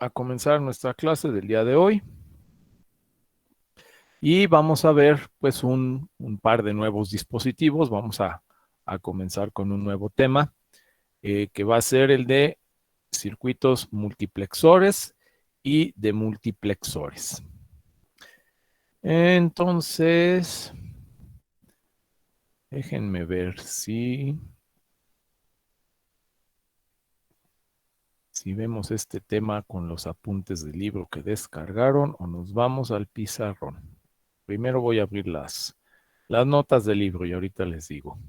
a comenzar nuestra clase del día de hoy y vamos a ver pues un par de nuevos dispositivos. Vamos a comenzar con un nuevo tema que va a ser el de circuitos multiplexores y de multiplexores. Entonces, déjenme ver si vemos este tema con los apuntes del libro que descargaron o nos vamos al pizarrón. Primero voy a abrir las notas del libro y ahorita les digo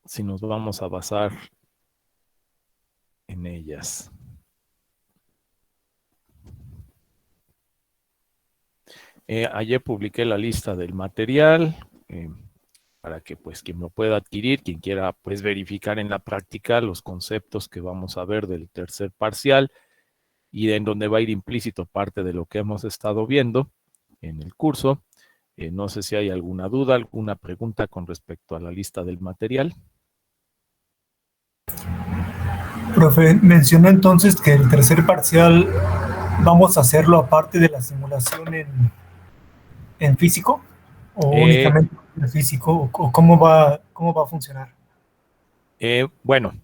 si nos vamos a basar en ellas. Ayer publiqué la lista del material para que pues quien lo pueda adquirir, quien quiera pues verificar en la práctica los conceptos que vamos a ver del tercer parcial y en donde va a ir implícito parte de lo que hemos estado viendo en el curso. No sé si hay alguna duda, alguna pregunta con respecto a la lista del material. Profe, mencionó entonces que el tercer parcial vamos a hacerlo aparte de la simulación en físico o Eh, únicamente en físico o cómo va a funcionar. bueno,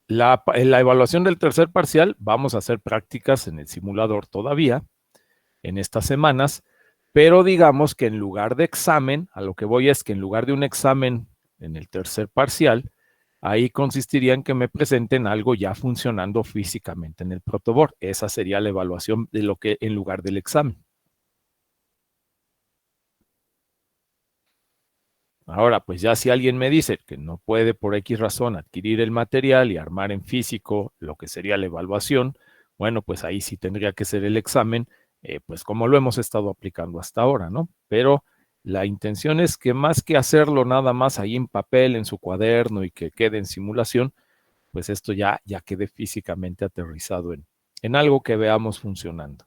en la evaluación del tercer parcial vamos a hacer prácticas en el simulador todavía, en estas semanas, pero digamos que en lugar de examen, a lo que voy es que en lugar de un examen en el tercer parcial, ahí consistiría en que me presenten algo ya funcionando físicamente en el protoboard. Esa sería la evaluación de lo que en lugar del examen. Ahora, pues ya si alguien me dice que no puede por X razón adquirir el material y armar en físico lo que sería la evaluación, bueno, pues ahí sí tendría que ser el examen, pues como lo hemos estado aplicando hasta ahora, ¿no? Pero la intención es que más que hacerlo nada más ahí en papel, en su cuaderno y que quede en simulación, pues esto ya quede físicamente aterrizado en algo que veamos funcionando.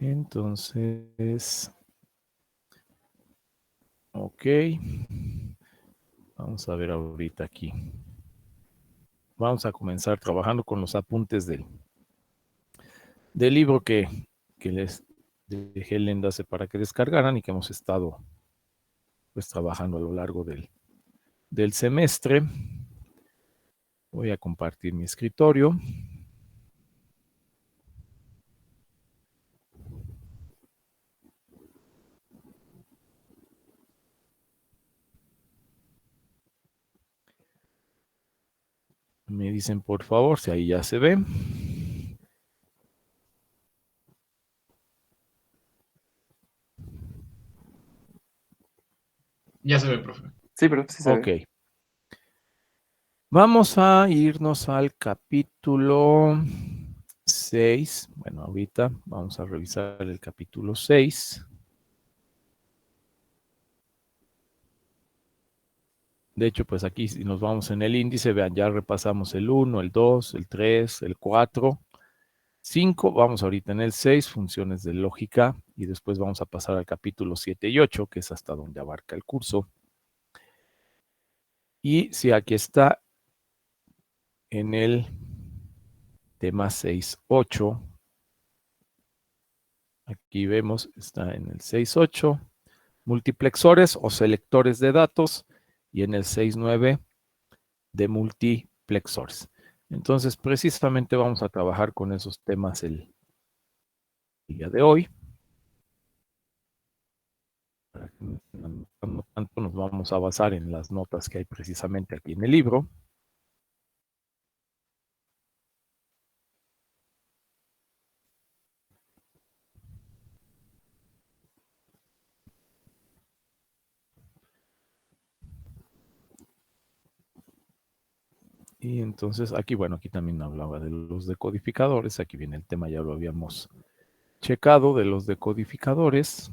Entonces, ok. Vamos a ver ahorita aquí. Vamos a comenzar trabajando con los apuntes del libro que les dejé el enlace para que descargaran y que hemos estado pues trabajando a lo largo del semestre. Voy a compartir mi escritorio. Me dicen por favor si ahí ya se ve. Ya se ve, profe. Sí, pero sí se Ok. ve. Vamos a irnos al capítulo 6. Bueno, ahorita vamos a revisar el capítulo 6. De hecho, pues aquí si nos vamos en el índice, vean, ya repasamos el 1, el 2, el 3, el 4, 5. Vamos ahorita en el 6, funciones de lógica, y después vamos a pasar al capítulo 7 y 8, que es hasta donde abarca el curso. Y si aquí está en el tema 6.8, aquí vemos, está en el 6.8, multiplexores o selectores de datos, y en el 6.9 de multiplexores. Entonces, precisamente vamos a trabajar con esos temas el día de hoy. Para que no estén anotando tanto, nos vamos a basar en las notas que hay precisamente aquí en el libro. Y entonces aquí, bueno, aquí también hablaba de los decodificadores. Aquí viene el tema, ya lo habíamos checado, de los decodificadores.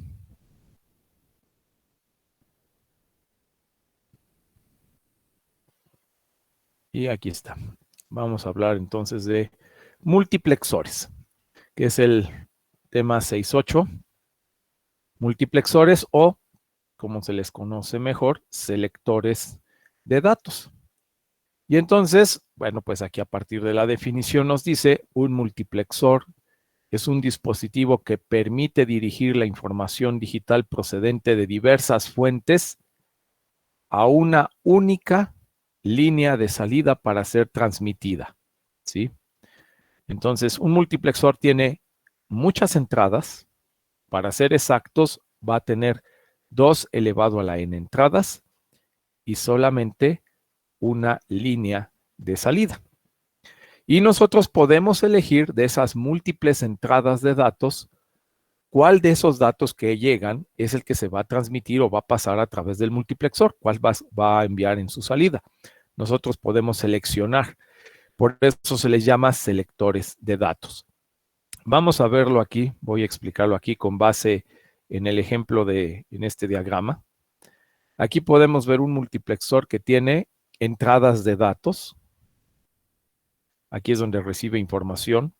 Y aquí está. Vamos a hablar entonces de multiplexores, que es el tema 6.8. Multiplexores o, como se les conoce mejor, selectores de datos. Y entonces, bueno, pues aquí a partir de la definición nos dice, un multiplexor es un dispositivo que permite dirigir la información digital procedente de diversas fuentes a una única línea de salida para ser transmitida, ¿sí? Entonces, un multiplexor tiene muchas entradas. Para ser exactos, va a tener 2 elevado a la n entradas y solamente una línea de salida. Y nosotros podemos elegir de esas múltiples entradas de datos, cuál de esos datos que llegan es el que se va a transmitir o va a pasar a través del multiplexor, cuál va a enviar en su salida. Nosotros podemos seleccionar, por eso se les llama selectores de datos. Vamos a verlo aquí, voy a explicarlo aquí con base en el ejemplo en este diagrama. Aquí podemos ver un multiplexor que tiene entradas de datos. Aquí es donde recibe información,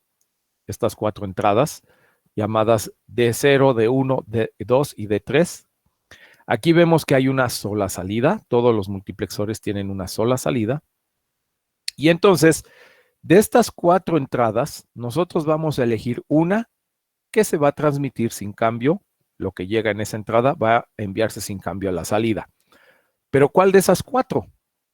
estas 4 entradas, llamadas D0, D1, D2 y D3. Aquí vemos que hay una sola salida, todos los multiplexores tienen una sola salida. Y entonces, de estas 4 entradas, nosotros vamos a elegir una que se va a transmitir sin cambio. Lo que llega en esa entrada va a enviarse sin cambio a la salida. Pero ¿cuál de esas 4?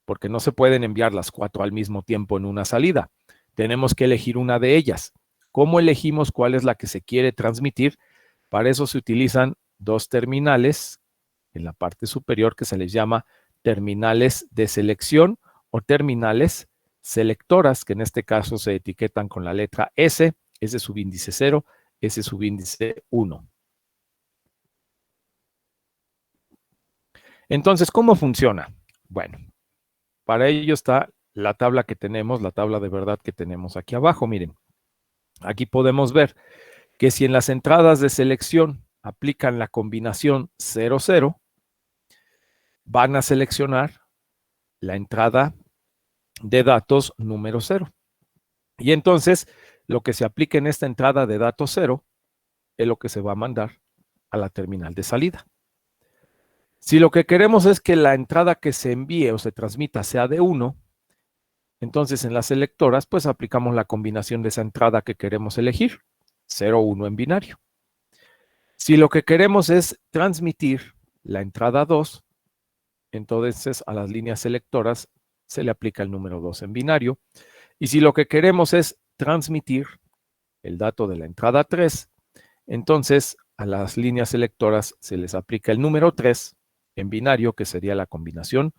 Porque no se pueden enviar las 4 al mismo tiempo en una salida. Tenemos que elegir una de ellas. ¿Cómo elegimos cuál es la que se quiere transmitir? Para eso se utilizan 2 terminales en la parte superior que se les llama terminales de selección o terminales selectoras, que en este caso se etiquetan con la letra S, S subíndice 0, S subíndice 1. Entonces, ¿cómo funciona? Bueno, para ello está la tabla que tenemos, la tabla de verdad que tenemos aquí abajo. Miren, aquí podemos ver que si en las entradas de selección aplican la combinación 0,0, van a seleccionar la entrada de datos número 0. Y entonces, lo que se aplica en esta entrada de datos 0 es lo que se va a mandar a la terminal de salida. Si lo que queremos es que la entrada que se envíe o se transmita sea de 1, entonces en las selectoras pues aplicamos la combinación de esa entrada que queremos elegir, 0, 1 en binario. Si lo que queremos es transmitir la entrada 2, entonces a las líneas selectoras se le aplica el número 2 en binario. Y si lo que queremos es transmitir el dato de la entrada 3, entonces a las líneas selectoras se les aplica el número 3 en binario, que sería la combinación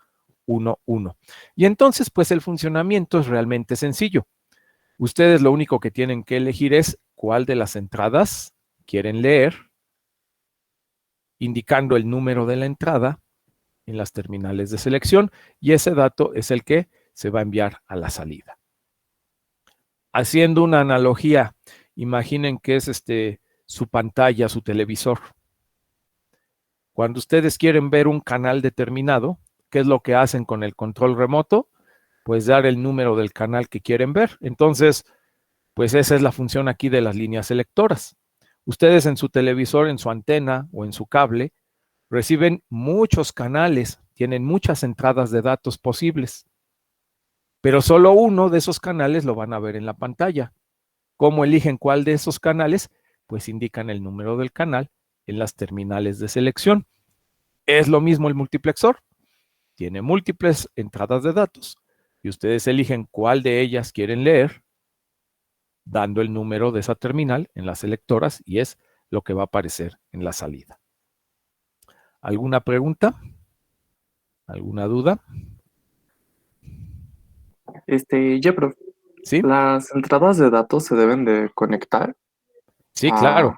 1, 1. Y entonces, pues el funcionamiento es realmente sencillo. Ustedes lo único que tienen que elegir es cuál de las entradas quieren leer, indicando el número de la entrada en las terminales de selección, y ese dato es el que se va a enviar a la salida. Haciendo una analogía, imaginen que es su pantalla, su televisor. Cuando ustedes quieren ver un canal determinado, ¿qué es lo que hacen con el control remoto? Pues dar el número del canal que quieren ver. Entonces, pues esa es la función aquí de las líneas selectoras. Ustedes en su televisor, en su antena o en su cable, reciben muchos canales, tienen muchas entradas de datos posibles, pero solo uno de esos canales lo van a ver en la pantalla. ¿Cómo eligen cuál de esos canales? Pues indican el número del canal en las terminales de selección. Es lo mismo el multiplexor. Tiene múltiples entradas de datos y ustedes eligen cuál de ellas quieren leer, dando el número de esa terminal en las selectoras, y es lo que va a aparecer en la salida. ¿Alguna pregunta? ¿Alguna duda? Prof, ¿Sí? ¿las entradas de datos se deben de conectar? Sí, claro.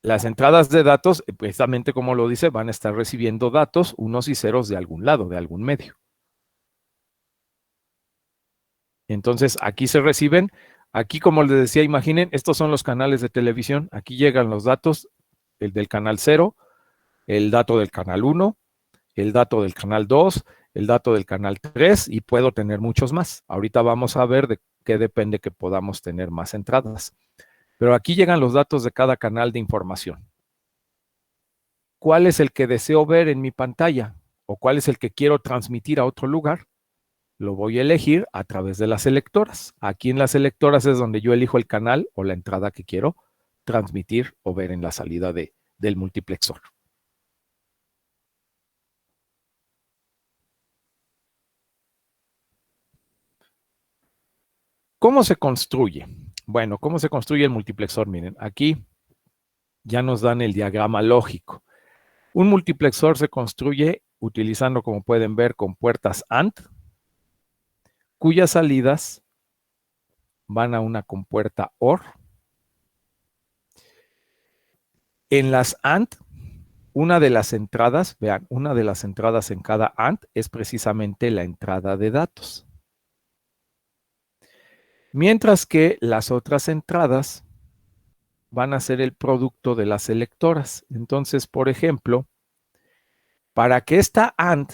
Las entradas de datos, precisamente como lo dice, van a estar recibiendo datos, unos y ceros de algún lado, de algún medio. Entonces, aquí se reciben, aquí como les decía, imaginen, estos son los canales de televisión, aquí llegan los datos, el del canal 0, el dato del canal 1, el dato del canal 2, el dato del canal 3 y puedo tener muchos más. Ahorita vamos a ver de qué depende que podamos tener más entradas. Pero aquí llegan los datos de cada canal de información. ¿Cuál es el que deseo ver en mi pantalla? ¿O cuál es el que quiero transmitir a otro lugar? Lo voy a elegir a través de las selectoras. Aquí en las selectoras es donde yo elijo el canal o la entrada que quiero transmitir o ver en la salida del multiplexor. ¿Cómo se construye? Bueno, ¿cómo se construye el multiplexor? Miren, aquí ya nos dan el diagrama lógico. Un multiplexor se construye utilizando, como pueden ver, con puertas AND, cuyas salidas van a una compuerta OR. En las AND, una de las entradas, vean, una de las entradas en cada AND es precisamente la entrada de datos. Mientras que las otras entradas van a ser el producto de las selectoras. Entonces, por ejemplo, para que esta AND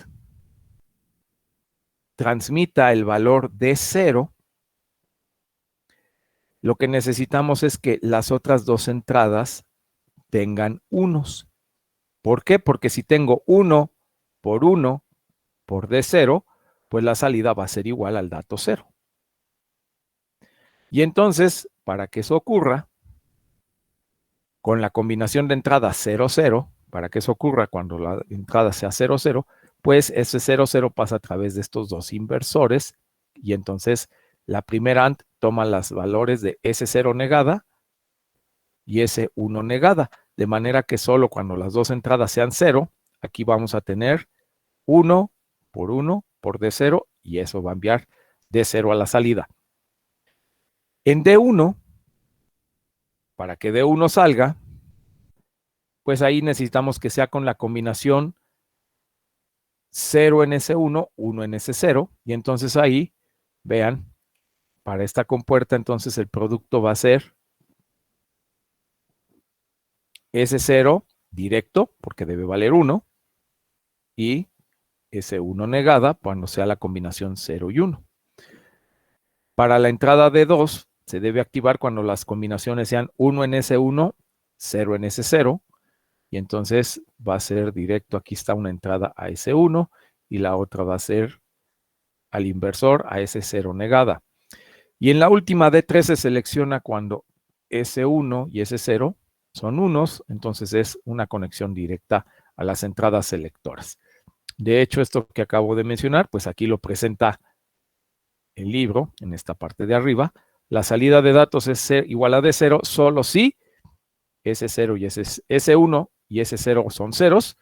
transmita el valor de 0, lo que necesitamos es que las otras dos entradas tengan unos. ¿Por qué? Porque si tengo 1 por D0, pues la salida va a ser igual al dato 0. Y entonces, para que eso ocurra, con la combinación de entrada 0, 0, para que eso ocurra cuando la entrada sea 0, 0, pues ese 0, 0 pasa a través de estos dos inversores y entonces la primera AND toma los valores de S0 negada y S1 negada, de manera que solo cuando las dos entradas sean 0, aquí vamos a tener 1 por D0 y eso va a enviar D0 a la salida. En D1, para que D1 salga, pues ahí necesitamos que sea con la combinación 0 en S1, 1 en S0, y entonces ahí, vean, para esta compuerta entonces el producto va a ser S0 directo, porque debe valer 1, y S1 negada cuando sea la combinación 0 y 1. Para la entrada de 2 se debe activar cuando las combinaciones sean 1 en S1, 0 en S0, y entonces va a ser directo, aquí está una entrada a S1 y la otra va a ser al inversor a S0 negada. Y en la última D3 se selecciona cuando S1 y S0 son unos, entonces es una conexión directa a las entradas selectoras. De hecho, esto que acabo de mencionar, pues aquí lo presenta el libro, en esta parte de arriba. La salida de datos es igual a D0 solo si S0 y S1 y S0 son ceros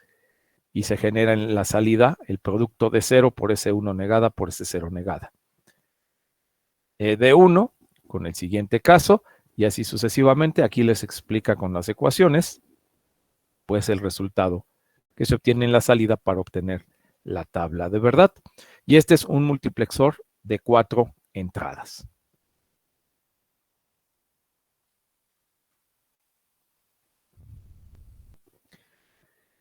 y se genera en la salida el producto de 0 por S1 negada por S0 negada. D1 con el siguiente caso y así sucesivamente. Aquí les explica con las ecuaciones pues el resultado que se obtiene en la salida para obtener la tabla de verdad. Y este es un multiplexor de 4 entradas.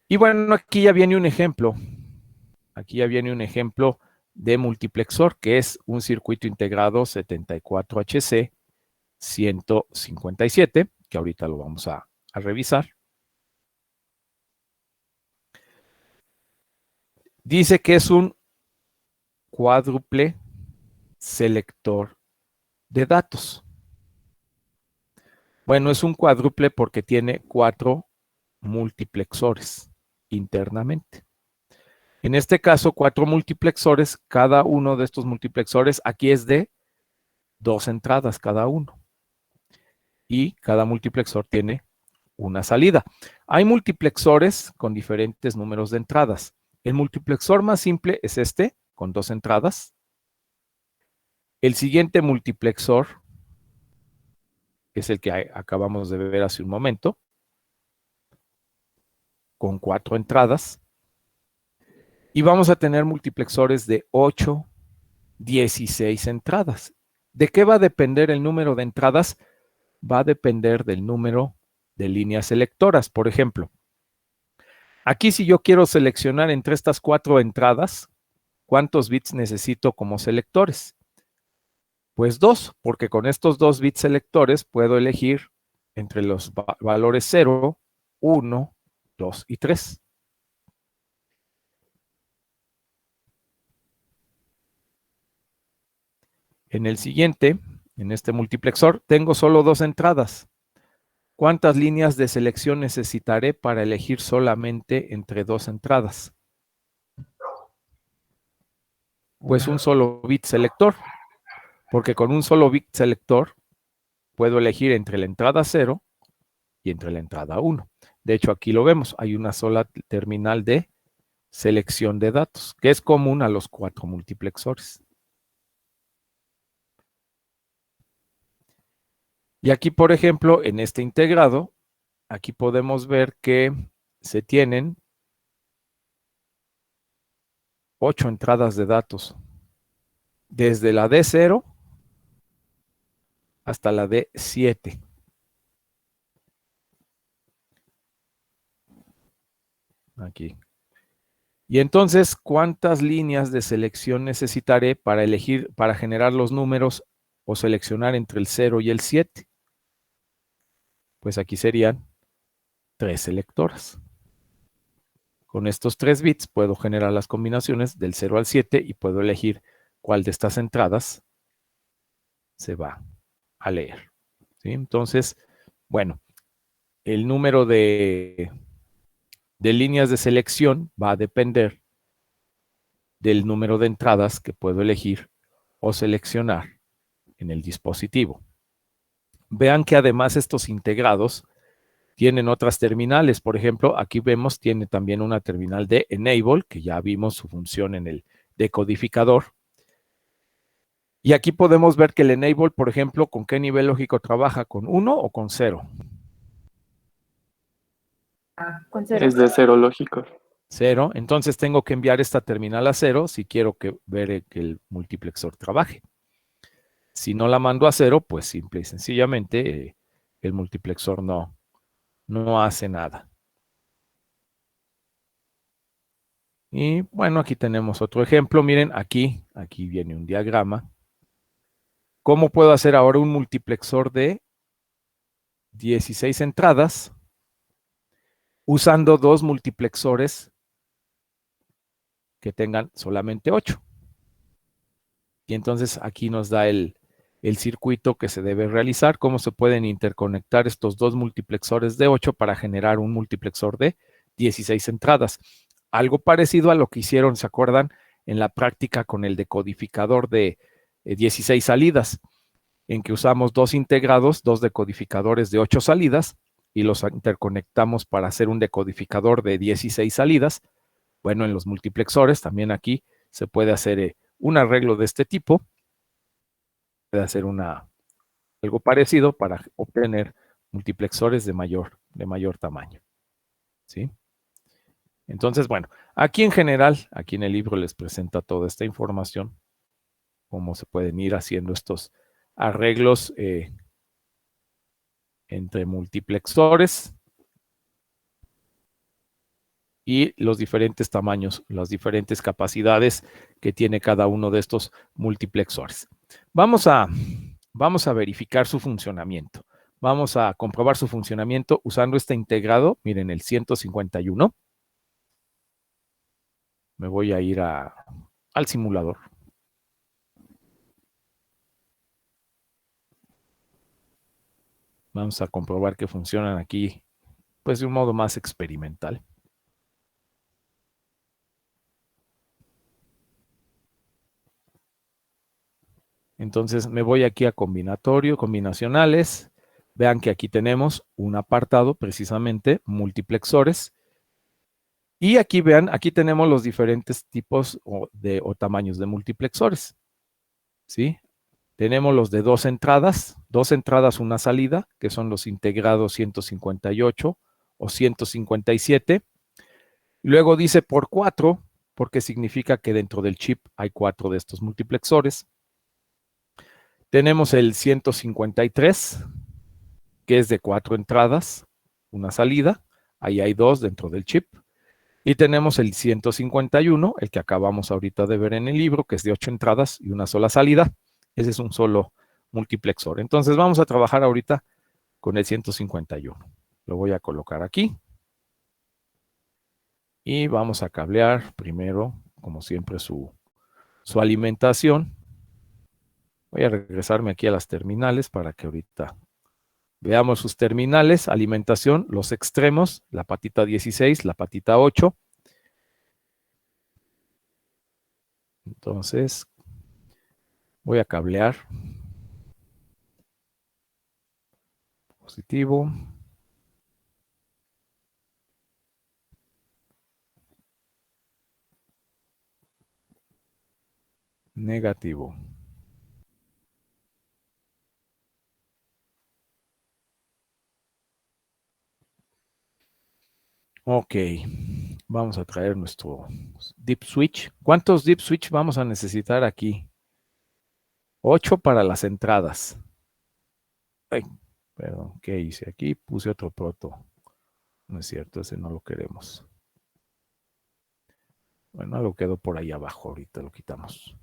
Y bueno, aquí ya viene un ejemplo. Aquí ya viene un ejemplo de multiplexor, que es un circuito integrado 74HC 157, que ahorita lo vamos a revisar. Dice que es un cuádruple selector de datos. Bueno, es un cuádruple porque tiene 4 multiplexores internamente. En este caso, 4 multiplexores, cada uno de estos multiplexores aquí es de 2 entradas cada uno. Y cada multiplexor tiene una salida. Hay multiplexores con diferentes números de entradas. El multiplexor más simple es este, con 2 entradas. El siguiente multiplexor es el que acabamos de ver hace un momento, con 4 entradas. Y vamos a tener multiplexores de 8, 16 entradas. ¿De qué va a depender el número de entradas? Va a depender del número de líneas selectoras. Por ejemplo, aquí si yo quiero seleccionar entre estas 4 entradas, ¿cuántos bits necesito como selectores? Pues 2, porque con estos 2 bits selectores puedo elegir entre los valores 0, 1, 2 y 3. En el siguiente, en este multiplexor, tengo solo 2 entradas. ¿Cuántas líneas de selección necesitaré para elegir solamente entre 2 entradas? Pues un solo bit selector, porque con un solo bit selector puedo elegir entre la entrada 0 y entre la entrada 1. De hecho, aquí lo vemos, hay una sola terminal de selección de datos, que es común a los 4 multiplexores. Y aquí, por ejemplo, en este integrado, aquí podemos ver que se tienen 8 entradas de datos, desde la D0 hasta la D7. Aquí. Y entonces, ¿cuántas líneas de selección necesitaré para elegir, para generar los números o seleccionar entre el 0 y el 7? Pues aquí serían 3 selectoras. Con estos 3 bits puedo generar las combinaciones del 0 al 7 y puedo elegir cuál de estas entradas se va a leer. ¿Sí? Entonces, bueno, el número de líneas de selección va a depender del número de entradas que puedo elegir o seleccionar en el dispositivo. Vean que además estos integrados tienen otras terminales. Por ejemplo, aquí vemos, tiene también una terminal de Enable, que ya vimos su función en el decodificador. Y aquí podemos ver que el Enable, por ejemplo, ¿con qué nivel lógico trabaja? ¿Con 1 o con 0? Con 0. Es de 0 lógico. 0. Entonces tengo que enviar esta terminal a 0 si quiero ver que el multiplexor trabaje. Si no la mando a 0, pues simple y sencillamente el multiplexor no hace nada. Y bueno, aquí tenemos otro ejemplo. Miren, aquí viene un diagrama. ¿Cómo puedo hacer ahora un multiplexor de 16 entradas usando 2 multiplexores que tengan solamente 8? Y entonces aquí nos da el circuito que se debe realizar, cómo se pueden interconectar estos 2 multiplexores de 8 para generar un multiplexor de 16 entradas. Algo parecido a lo que hicieron, ¿se acuerdan? En la práctica con el decodificador de 16 salidas, en que usamos 2 integrados, 2 decodificadores de 8 salidas, y los interconectamos para hacer un decodificador de 16 salidas. Bueno, en los multiplexores también aquí se puede hacer un arreglo de este tipo, puede hacer algo parecido para obtener multiplexores de mayor tamaño. ¿Sí? Entonces, bueno, aquí en general, aquí en el libro les presenta toda esta información, cómo se pueden ir haciendo estos arreglos entre multiplexores y los diferentes tamaños, las diferentes capacidades que tiene cada uno de estos multiplexores. Vamos a verificar su funcionamiento. Vamos a comprobar su funcionamiento usando este integrado. Miren, el 151. Me voy a ir al simulador. Vamos a comprobar que funcionan aquí, pues de un modo más experimental. Entonces me voy aquí a combinatorio, combinacionales. Vean que aquí tenemos un apartado, precisamente, multiplexores. Y aquí vean, aquí tenemos los diferentes tipos o tamaños de multiplexores. ¿Sí? Tenemos los de 2 entradas, una salida, que son los integrados 158 o 157. Luego dice por 4, porque significa que dentro del chip hay 4 de estos multiplexores. Tenemos el 153, que es de 4 entradas, una salida. Ahí hay 2 dentro del chip. Y tenemos el 151, el que acabamos ahorita de ver en el libro, que es de 8 entradas y una sola salida. Ese es un solo multiplexor. Entonces vamos a trabajar ahorita con el 151. Lo voy a colocar aquí. Y vamos a cablear primero, como siempre, su alimentación. Voy a regresarme aquí a las terminales para que ahorita veamos sus terminales. Alimentación, los extremos, la patita 16, la patita 8. Entonces, voy a cablear. Positivo. Negativo. Ok, vamos a traer nuestro dip switch. ¿Cuántos dip switch vamos a necesitar aquí? 8 para las entradas. Ay, perdón, ¿qué hice aquí? Puse otro proto. No es cierto, ese no lo queremos. Bueno, lo quedó por ahí abajo, ahorita lo quitamos.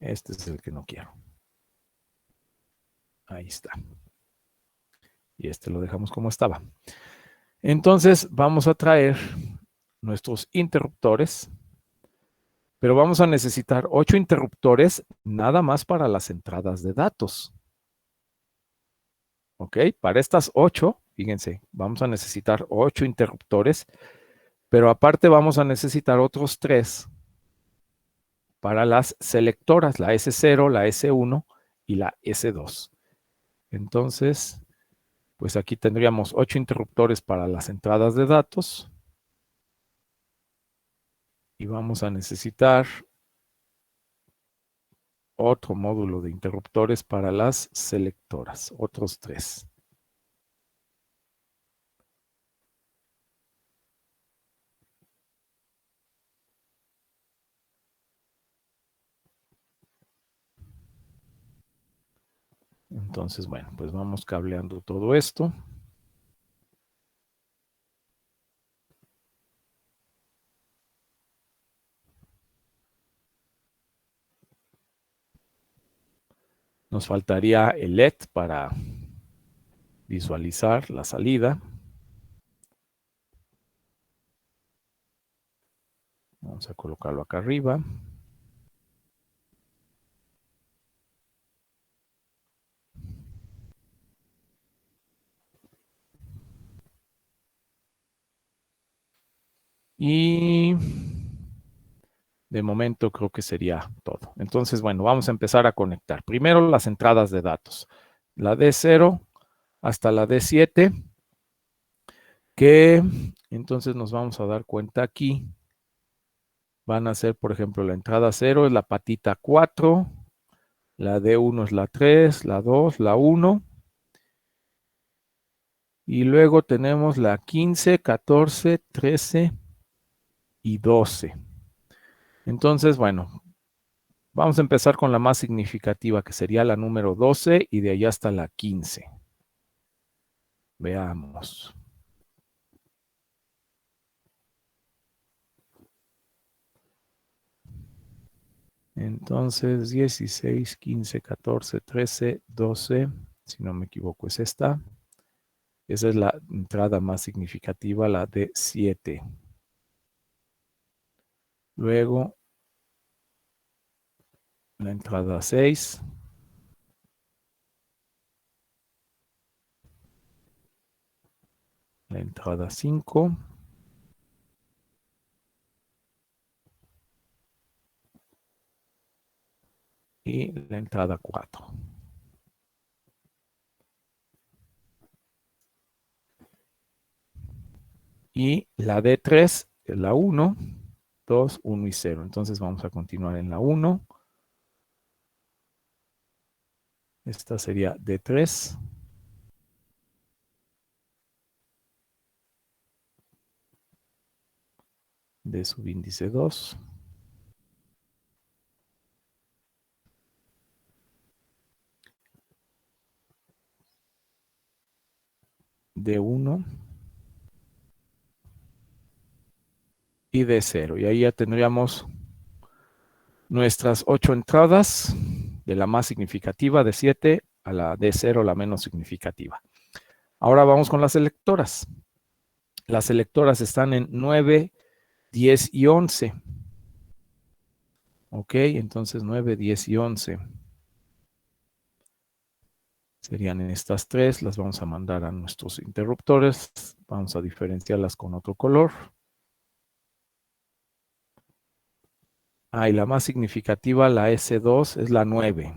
Este es el que no quiero. Ahí está. Y este lo dejamos como estaba. Entonces vamos a traer nuestros interruptores, pero vamos a necesitar 8 interruptores nada más para las entradas de datos. ¿Ok? Para estas 8, fíjense, vamos a necesitar 8 interruptores, pero aparte vamos a necesitar otros 3 para las selectoras, la S0, la S1 y la S2. Entonces, pues aquí tendríamos 8 interruptores para las entradas de datos. Y vamos a necesitar otro módulo de interruptores para las selectoras, otros 3. Entonces, bueno, pues vamos cableando todo esto. Nos faltaría el LED para visualizar la salida. Vamos a colocarlo acá arriba. Y de momento creo que sería todo. Entonces, bueno, vamos a empezar a conectar. Primero las entradas de datos. La D0 hasta la D7, que entonces nos vamos a dar cuenta aquí. Van a ser, por ejemplo, la entrada 0 es la patita 4, la D1 es la 3, la 2, la 1. Y luego tenemos la 15, 14, 13 y 12. Entonces, bueno, vamos a empezar con la más significativa, que sería la número 12 y de ahí hasta la 15. Veamos. Entonces, 16, 15, 14, 13, 12, si no me equivoco es esta. Esa es la entrada más significativa, la de 7. Luego, la entrada 6. La entrada 5. Y la entrada 4. Y la D3 es la 1, 2, 1 y 0. Entonces vamos a continuar en la 1. Esta sería D3. De subíndice 2. D1. y D0. Y ahí ya tendríamos nuestras 8 entradas, de la más significativa de 7 a la D0, la menos significativa. Ahora vamos con las selectoras. Las selectoras están en 9, 10 y 11. Ok, entonces 9, 10 y 11. Serían estas tres, las vamos a mandar a nuestros interruptores. Vamos a diferenciarlas con otro color. Ah, y la más significativa, la S2, es la 9.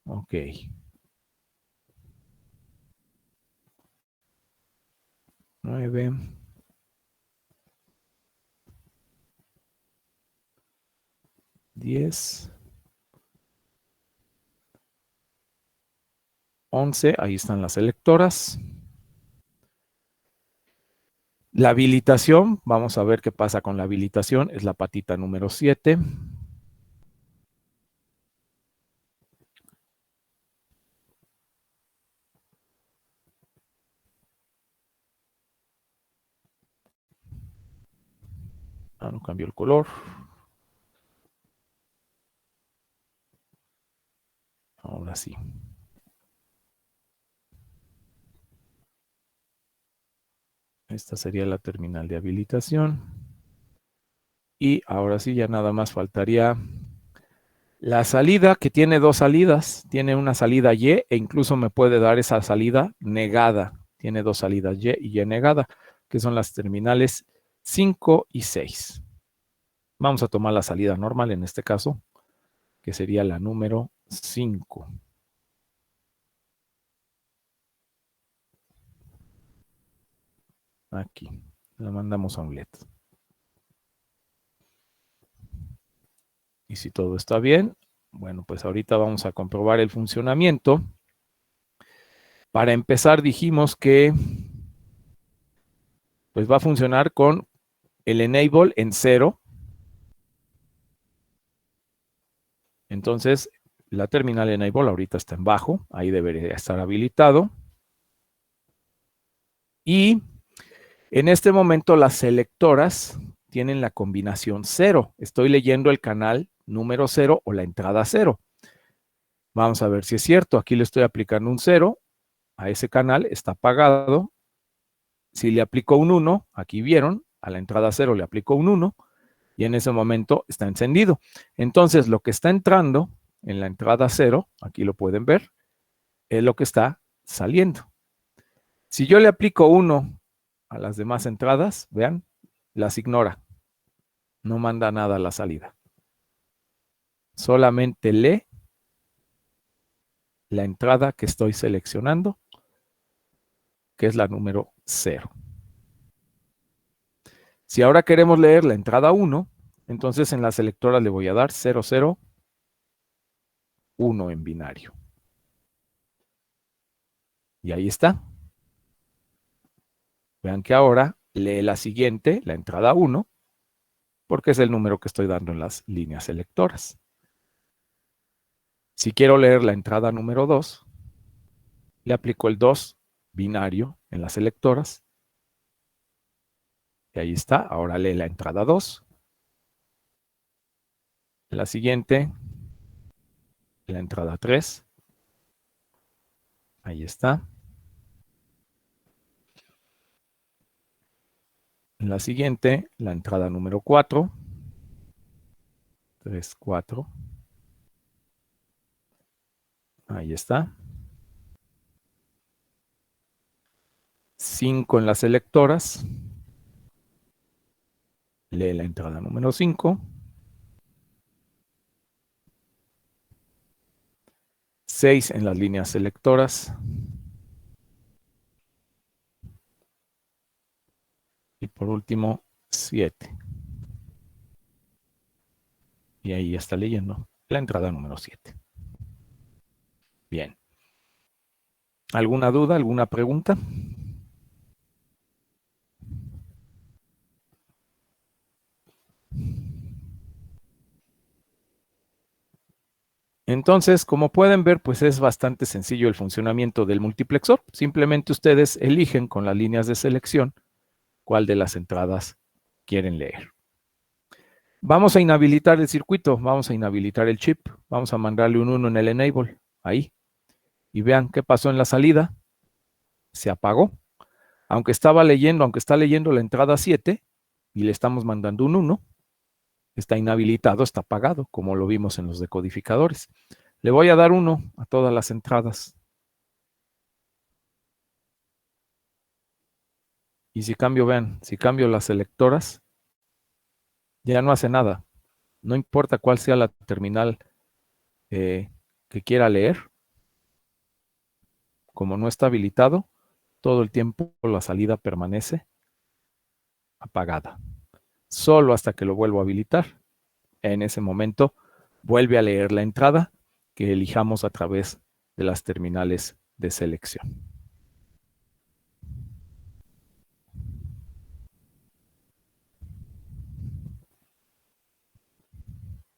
Ok. 9. 10. 11, ahí están las selectoras. La habilitación, vamos a ver qué pasa con la habilitación, es la patita número 7. Ah, no cambió el color. Ahora sí. Esta sería la terminal de habilitación. Y ahora sí, ya nada más faltaría la salida, que tiene dos salidas. Tiene una salida Y e incluso me puede dar esa salida negada. Tiene dos salidas Y y negada, que son las terminales 5 y 6. Vamos a tomar la salida normal en este caso, que sería la número 5. Aquí, la mandamos a un LED. Y si todo está bien, bueno, pues ahorita vamos a comprobar el funcionamiento. Para empezar, dijimos que pues va a funcionar con el enable en 0. Entonces, la terminal enable ahorita está en bajo, ahí debería estar habilitado. Y en este momento las selectoras tienen la combinación 0. Estoy leyendo el canal número 0 o la entrada 0. Vamos a ver si es cierto. Aquí le estoy aplicando un 0 a ese canal, está apagado. Si le aplico un 1, aquí vieron, a la entrada 0 le aplico un 1 y en ese momento está encendido. Entonces, lo que está entrando en la entrada 0, aquí lo pueden ver, es lo que está saliendo. Si yo le aplico 1 a las demás entradas, vean, las ignora. No manda nada a la salida. Solamente lee la entrada que estoy seleccionando, que es la número 0. Si ahora queremos leer la entrada 1, entonces en la selectora le voy a dar 0, 0, 1 en binario. Y ahí está. Vean que ahora lee la siguiente, la entrada 1, porque es el número que estoy dando en las líneas selectoras. Si quiero leer la entrada número 2, le aplico el 2 binario en las selectoras. Y ahí está. Ahora lee la entrada 2. La siguiente, la entrada 3. Ahí está. La siguiente, la entrada número 4. 3, 4. Ahí está. 5 en las selectoras. Lee la entrada número 5. 6 en las líneas selectoras. Y por último, 7. Y ahí está leyendo la entrada número 7. Bien. ¿Alguna duda, alguna pregunta? Entonces, como pueden ver, pues es bastante sencillo el funcionamiento del multiplexor. Simplemente ustedes eligen con las líneas de selección cuál de las entradas quieren leer. Vamos a inhabilitar el circuito, vamos a inhabilitar el chip, vamos a mandarle un 1 en el enable, ahí. Y vean qué pasó en la salida. Se apagó. Aunque está leyendo la entrada 7 y le estamos mandando un 1, está inhabilitado, está apagado, como lo vimos en los decodificadores. Le voy a dar 1 a todas las entradas. Y si cambio, vean, si cambio las selectoras, ya no hace nada. No importa cuál sea la terminal que quiera leer. Como no está habilitado, todo el tiempo la salida permanece apagada. Solo hasta que lo vuelvo a habilitar. En ese momento vuelve a leer la entrada que elijamos a través de las terminales de selección.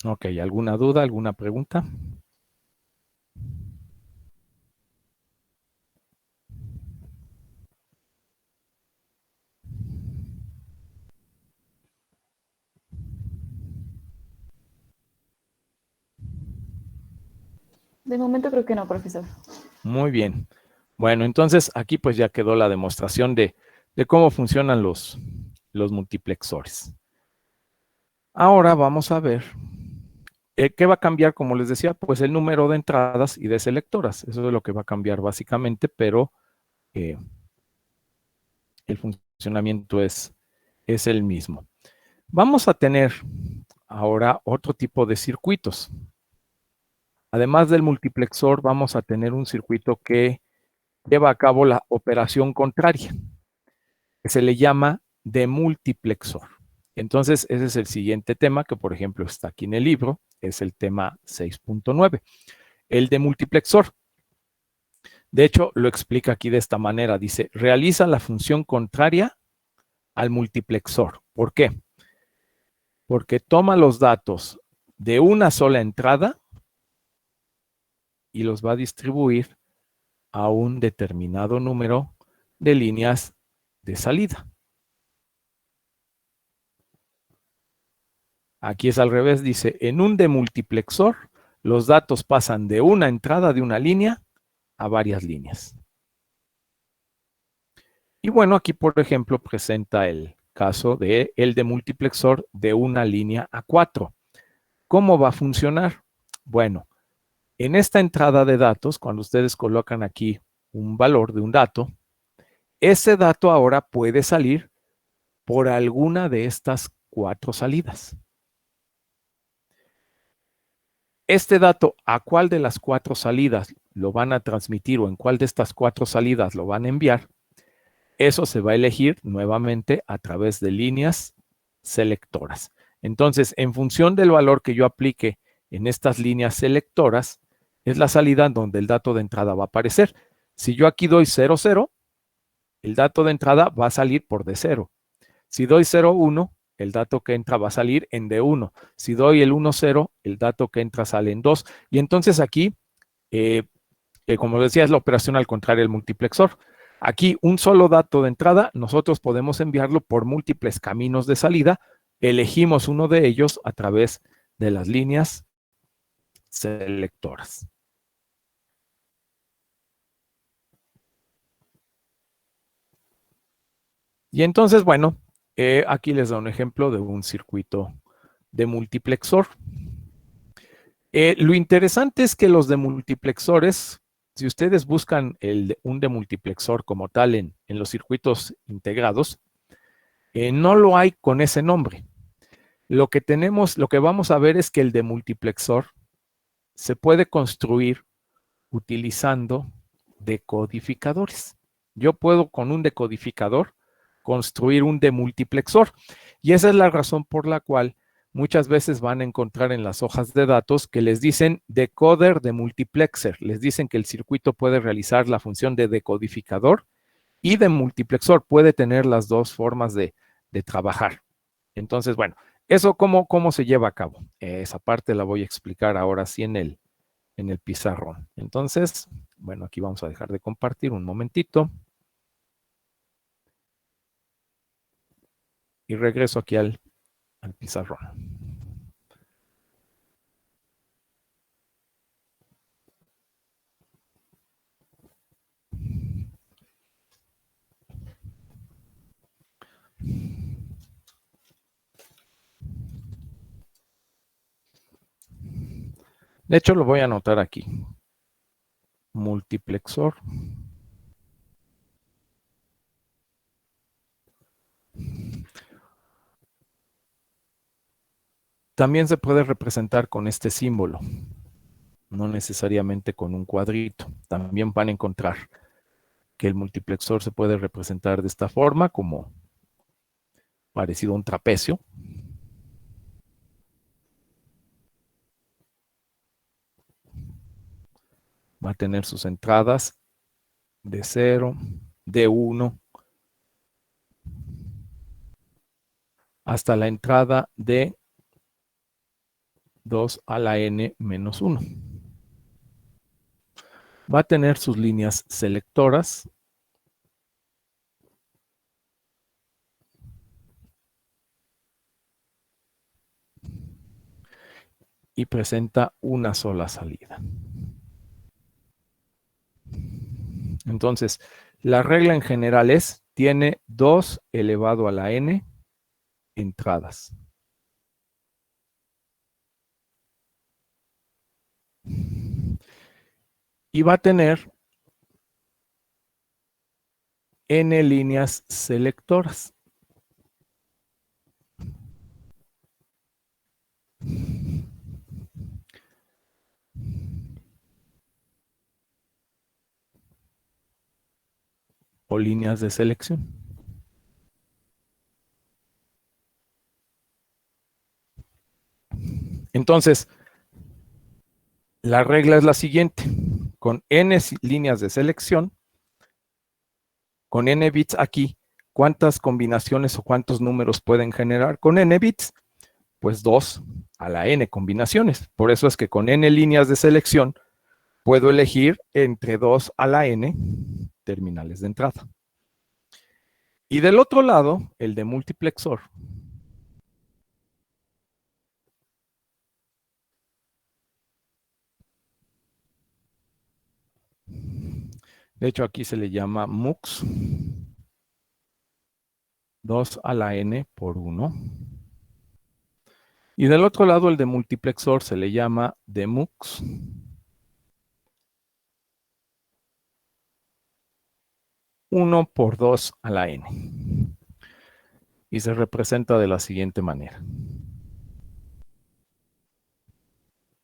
Ok, ¿alguna duda, alguna pregunta? De momento creo que no, profesor. Muy bien. Bueno, entonces aquí pues ya quedó la demostración de cómo funcionan los multiplexores. Ahora vamos a ver qué va a cambiar, como les decía, pues el número de entradas y de selectoras. Eso es lo que va a cambiar básicamente, pero el funcionamiento es el mismo. Vamos a tener ahora otro tipo de circuitos. Además del multiplexor, vamos a tener un circuito que lleva a cabo la operación contraria, que se le llama demultiplexor. Entonces, ese es el siguiente tema que, por ejemplo, está aquí en el libro, es el tema 6.9, el demultiplexor. De hecho, lo explica aquí de esta manera, dice, realiza la función contraria al multiplexor. ¿Por qué? Porque toma los datos de una sola entrada y los va a distribuir a un determinado número de líneas de salida. Aquí es al revés, dice, en un demultiplexor, los datos pasan de una entrada de una línea a varias líneas. Y bueno, aquí por ejemplo presenta el caso de el demultiplexor de una línea a 4. ¿Cómo va a funcionar? Bueno, en esta entrada de datos, cuando ustedes colocan aquí un valor de un dato, ese dato ahora puede salir por alguna de estas 4 salidas. Este dato, ¿a cuál de las 4 salidas lo van a transmitir o en cuál de estas 4 salidas lo van a enviar? Eso se va a elegir nuevamente a través de líneas selectoras. Entonces, en función del valor que yo aplique en estas líneas selectoras, es la salida donde el dato de entrada va a aparecer. Si yo aquí doy 0, 0, el dato de entrada va a salir por D0. Si doy 0, 1, el dato que entra va a salir en D1. Si doy el 1, 0, el dato que entra sale en 2. Y entonces aquí, como decía, es la operación al contrario del multiplexor. Aquí un solo dato de entrada, nosotros podemos enviarlo por múltiples caminos de salida. Elegimos uno de ellos a través de las líneas selectoras. Y entonces, bueno, aquí les da un ejemplo de un circuito de multiplexor. Lo interesante es que los demultiplexores, si ustedes buscan un demultiplexor como tal en los circuitos integrados, no lo hay con ese nombre. Lo que vamos a ver es que el demultiplexor se puede construir utilizando decodificadores. Yo puedo con un decodificador construir un demultiplexor y esa es la razón por la cual muchas veces van a encontrar en las hojas de datos que les dicen decoder de multiplexer. Les dicen que el circuito puede realizar la función de decodificador y de multiplexor. Puede tener las dos formas de trabajar. Entonces, bueno, eso cómo se lleva a cabo. Esa parte la voy a explicar ahora sí en el pizarrón. Entonces, bueno, aquí vamos a dejar de compartir un momentito. Y regreso aquí al pizarrón. De hecho, lo voy a anotar aquí. Multiplexor. También se puede representar con este símbolo, no necesariamente con un cuadrito. También van a encontrar que el multiplexor se puede representar de esta forma, como parecido a un trapecio. Va a tener sus entradas de 0, de 1, hasta la entrada de 2 a la n menos 1. Va a tener sus líneas selectoras. Y presenta una sola salida. Entonces, la regla en general es, tiene 2 elevado a la n entradas. Y va a tener n líneas selectoras. O líneas de selección. Entonces, la regla es la siguiente. Con n líneas de selección, con n bits aquí, ¿cuántas combinaciones o cuántos números pueden generar con n bits? Pues 2 a la n combinaciones. Por eso es que con n líneas de selección puedo elegir entre 2 a la n terminales de entrada. Y del otro lado, el de multiplexor. De hecho, aquí se le llama MUX. 2 a la n por 1. Y del otro lado, el de multiplexor se le llama DEMUX. 1 por 2 a la n. Y se representa de la siguiente manera.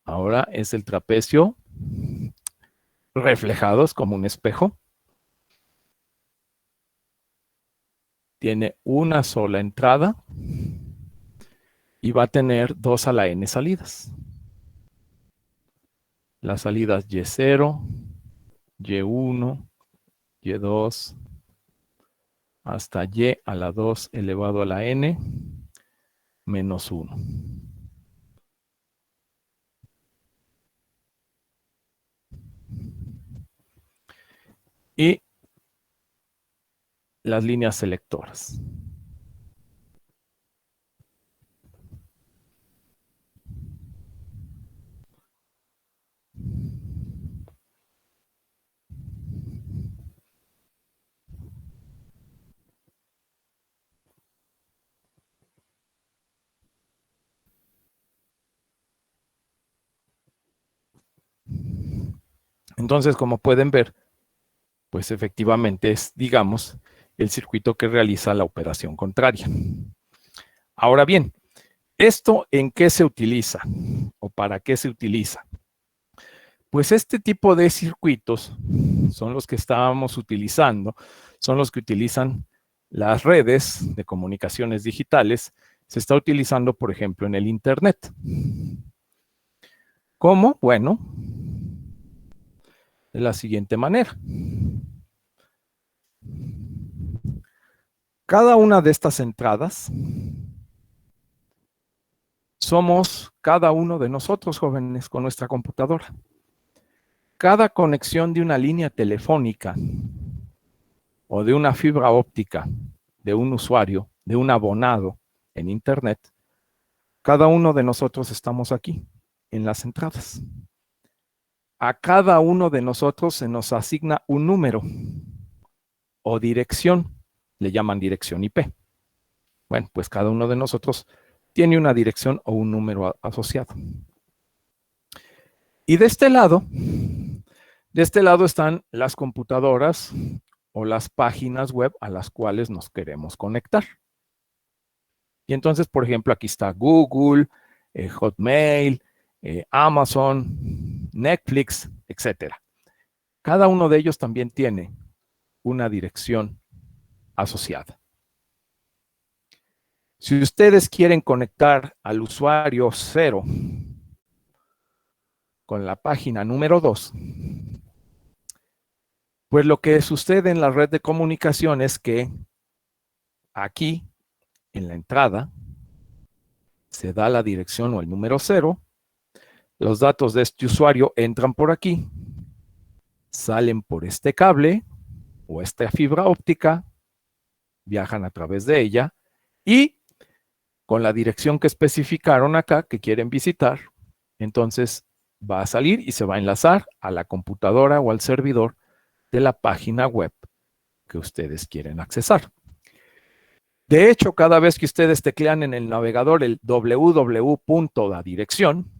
Ahora es el trapecio reflejados como un espejo. Tiene una sola entrada y va a tener 2 a la n salidas. Las salidas Y0, Y1, Y2, hasta Y a la 2 elevado a la n menos 1. Y las líneas selectoras. Entonces, como pueden ver, pues efectivamente es, digamos, el circuito que realiza la operación contraria. Ahora bien, ¿esto en qué se utiliza? ¿O para qué se utiliza? Pues este tipo de circuitos son los que estábamos utilizando, son los que utilizan las redes de comunicaciones digitales. Se está utilizando, por ejemplo, en el Internet. ¿Cómo? Bueno, de la siguiente manera. Cada una de estas entradas somos cada uno de nosotros, jóvenes, con nuestra computadora. Cada conexión de una línea telefónica o de una fibra óptica de un usuario de un abonado en Internet, cada uno de nosotros estamos aquí, en las entradas. A cada uno de nosotros se nos asigna un número o dirección, le llaman dirección IP. Bueno, pues cada uno de nosotros tiene una dirección o un número asociado. Y de este lado están las computadoras o las páginas web a las cuales nos queremos conectar. Y entonces, por ejemplo, aquí está Google, Hotmail, Amazon, Netflix, etc. Cada uno de ellos también tiene una dirección asociada. Si ustedes quieren conectar al usuario 0 con la página número 2, pues lo que sucede en la red de comunicación es que aquí, en la entrada, se da la dirección o el número 0, los datos de este usuario entran por aquí, salen por este cable o esta fibra óptica, viajan a través de ella y con la dirección que especificaron acá, que quieren visitar, entonces va a salir y se va a enlazar a la computadora o al servidor de la página web que ustedes quieren accesar. De hecho, cada vez que ustedes teclean en el navegador el www. La dirección,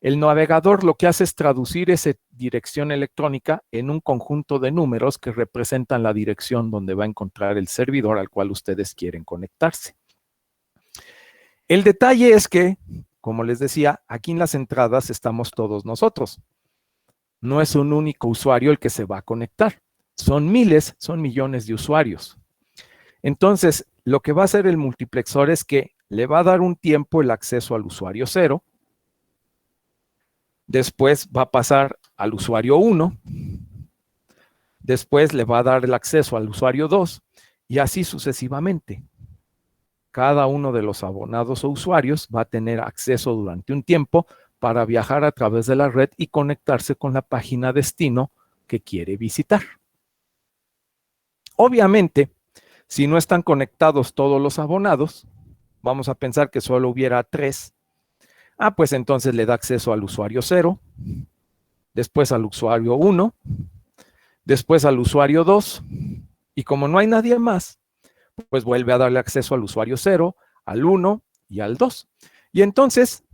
el navegador lo que hace es traducir esa dirección electrónica en un conjunto de números que representan la dirección donde va a encontrar el servidor al cual ustedes quieren conectarse. El detalle es que, como les decía, aquí en las entradas estamos todos nosotros. No es un único usuario el que se va a conectar. Son miles, son millones de usuarios. Entonces, lo que va a hacer el multiplexor es que le va a dar un tiempo el acceso al usuario 0. Después va a pasar al usuario 1. Después le va a dar el acceso al usuario 2 y así sucesivamente. Cada uno de los abonados o usuarios va a tener acceso durante un tiempo para viajar a través de la red y conectarse con la página destino que quiere visitar. Obviamente, si no están conectados todos los abonados, vamos a pensar que solo hubiera 3. Pues entonces le da acceso al usuario 0, después al usuario 1, después al usuario 2, y como no hay nadie más, pues vuelve a darle acceso al usuario 0, al 1 y al 2. Y entonces,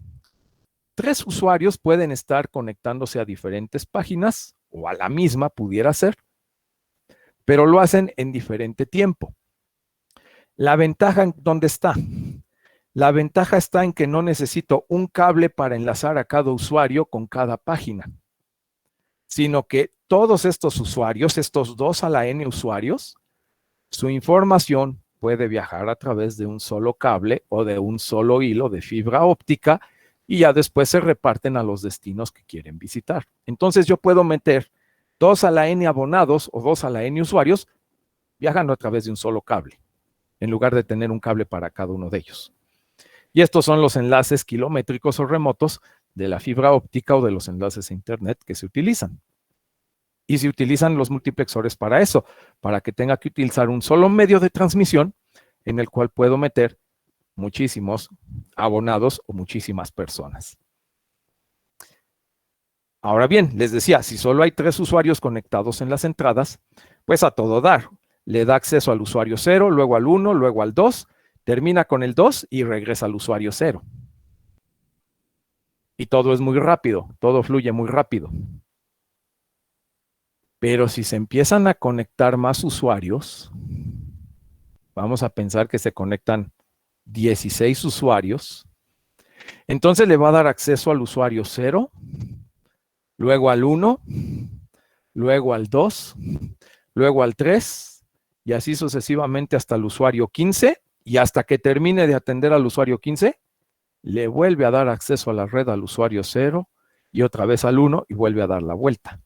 3 usuarios pueden estar conectándose a diferentes páginas, o a la misma pudiera ser, pero lo hacen en diferente tiempo. ¿La ventaja en dónde está? La ventaja está en que no necesito un cable para enlazar a cada usuario con cada página, sino que todos estos usuarios, estos 2 a la n usuarios, su información puede viajar a través de un solo cable o de un solo hilo de fibra óptica y ya después se reparten a los destinos que quieren visitar. Entonces yo puedo meter 2 a la n abonados o 2 a la n usuarios viajando a través de un solo cable, en lugar de tener un cable para cada uno de ellos. Y estos son los enlaces kilométricos o remotos de la fibra óptica o de los enlaces a Internet que se utilizan. Y se utilizan los multiplexores para eso, para que tenga que utilizar un solo medio de transmisión en el cual puedo meter muchísimos abonados o muchísimas personas. Ahora bien, les decía, si solo hay 3 usuarios conectados en las entradas, pues a todo dar. Le da acceso al usuario 0, luego al 1, luego al 2, termina con el 2 y regresa al usuario 0. Y todo es muy rápido, todo fluye muy rápido. Pero si se empiezan a conectar más usuarios, vamos a pensar que se conectan 16 usuarios, entonces le va a dar acceso al usuario 0, luego al 1, luego al 2, luego al 3, y así sucesivamente hasta el usuario 15, y hasta que termine de atender al usuario 15, le vuelve a dar acceso a la red al usuario 0, y otra vez al 1, y vuelve a dar la vuelta.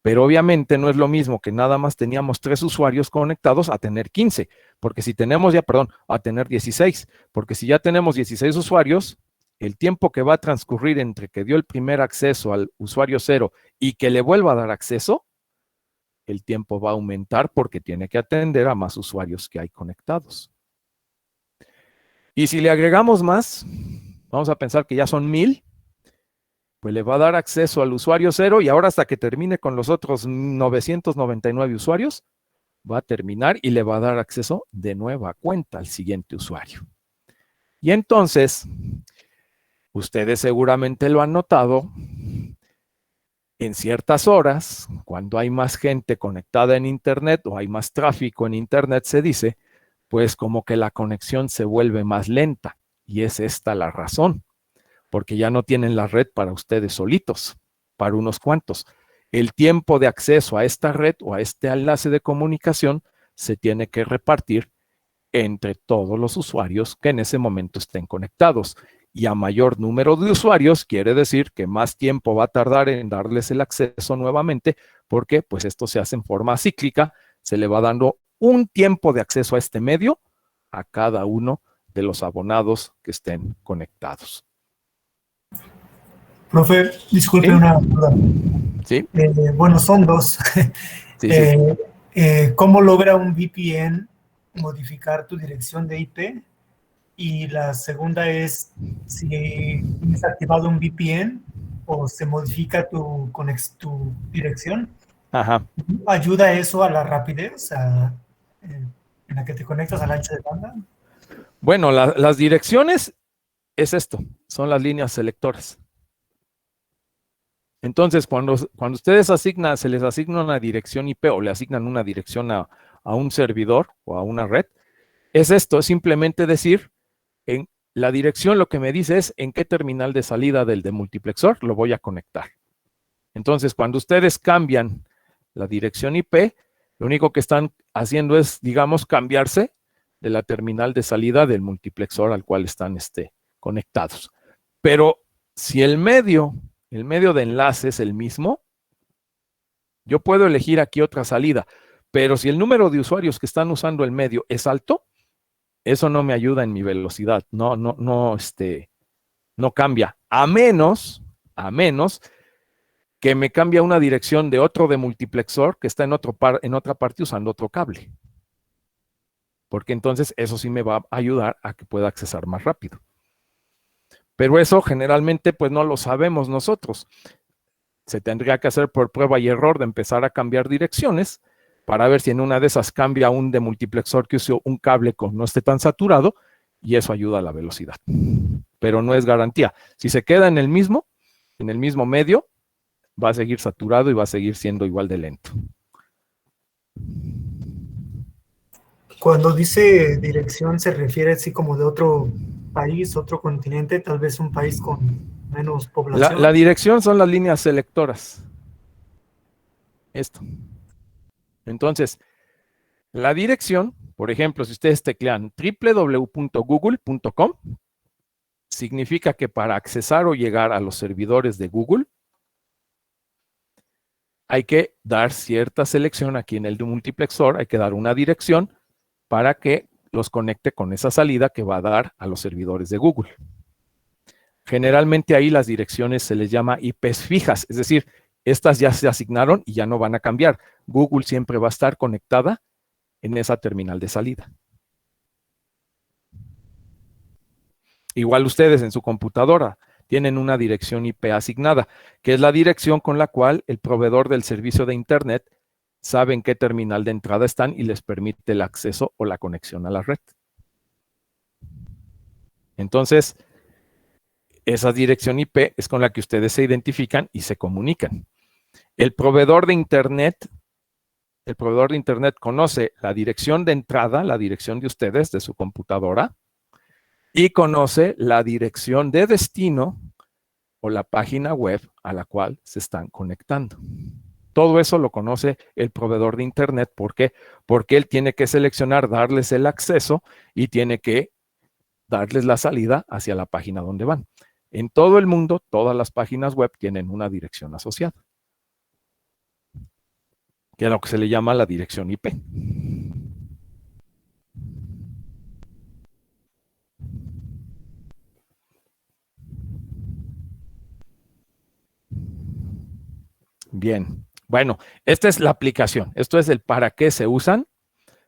Pero obviamente no es lo mismo que nada más teníamos 3 usuarios conectados a tener 15, porque si tenemos ya, a tener 16, porque si ya tenemos 16 usuarios, el tiempo que va a transcurrir entre que dio el primer acceso al usuario 0 y que le vuelva a dar acceso, el tiempo va a aumentar porque tiene que atender a más usuarios que hay conectados. Y si le agregamos más, vamos a pensar que ya son 1000, pues le va a dar acceso al usuario 0 y ahora hasta que termine con los otros 999 usuarios, va a terminar y le va a dar acceso de nueva cuenta al siguiente usuario. Y entonces, ustedes seguramente lo han notado, en ciertas horas, cuando hay más gente conectada en Internet o hay más tráfico en Internet, se dice, pues como que la conexión se vuelve más lenta. Y es esta la razón, porque ya no tienen la red para ustedes solitos, para unos cuantos. El tiempo de acceso a esta red o a este enlace de comunicación se tiene que repartir entre todos los usuarios que en ese momento estén conectados. Y a mayor número de usuarios quiere decir que más tiempo va a tardar en darles el acceso nuevamente, porque pues esto se hace en forma cíclica, se le va dando un tiempo de acceso a este medio a cada uno de los abonados que estén conectados. Profe, disculpe ¿Sí? una duda. ¿Sí? Bueno, son dos. Sí, sí. ¿Cómo logra un VPN modificar tu dirección de IP? Y la segunda es si tienes activado un VPN o se modifica tu dirección. Ajá. ¿Ayuda eso a la rapidez en la que te conectas al ancho de banda? Bueno, las direcciones es esto, son las líneas selectoras. Entonces, cuando ustedes se les asigna una dirección IP o le asignan una dirección a un servidor o a una red, es esto, es simplemente decir, en la dirección lo que me dice es en qué terminal de salida del demultiplexor lo voy a conectar. Entonces, cuando ustedes cambian la dirección IP, lo único que están haciendo es, digamos, cambiarse de la terminal de salida del multiplexor al cual están conectados. Pero si el medio de enlace es el mismo, yo puedo elegir aquí otra salida, pero si el número de usuarios que están usando el medio es alto, eso no me ayuda en mi velocidad, no cambia, a menos que me cambie una dirección de otro demultiplexor que está en otra parte usando otro cable. Porque entonces eso sí me va a ayudar a que pueda accesar más rápido. Pero eso generalmente pues no lo sabemos nosotros. Se tendría que hacer por prueba y error de empezar a cambiar direcciones para ver si en una de esas cambia un demultiplexor que use un cable que no esté tan saturado y eso ayuda a la velocidad. Pero no es garantía. Si se queda en el mismo medio, va a seguir saturado y va a seguir siendo igual de lento. Cuando dice dirección se refiere así como de otro país, otro continente, tal vez un país con menos población. La dirección son las líneas selectoras. Esto. Entonces, la dirección, por ejemplo, si ustedes teclean www.google.com, significa que para accesar o llegar a los servidores de Google, hay que dar cierta selección aquí en el multiplexor, hay que dar una dirección para que los conecte con esa salida que va a dar a los servidores de Google. Generalmente ahí las direcciones se les llama IPs fijas, es decir, estas ya se asignaron y ya no van a cambiar. Google siempre va a estar conectada en esa terminal de salida. Igual ustedes en su computadora tienen una dirección IP asignada, que es la dirección con la cual el proveedor del servicio de Internet sabe en qué terminal de entrada están y les permite el acceso o la conexión a la red. Entonces, esa dirección IP es con la que ustedes se identifican y se comunican. El proveedor de Internet conoce la dirección de entrada, la dirección de ustedes, de su computadora, y conoce la dirección de destino o la página web a la cual se están conectando. Todo eso lo conoce el proveedor de Internet. ¿Por qué? Porque él tiene que seleccionar, darles el acceso y tiene que darles la salida hacia la página donde van. En todo el mundo, todas las páginas web tienen una dirección asociada, que es lo que se le llama la dirección IP. Bien, Bueno, esta es la aplicación. Esto es el para qué se usan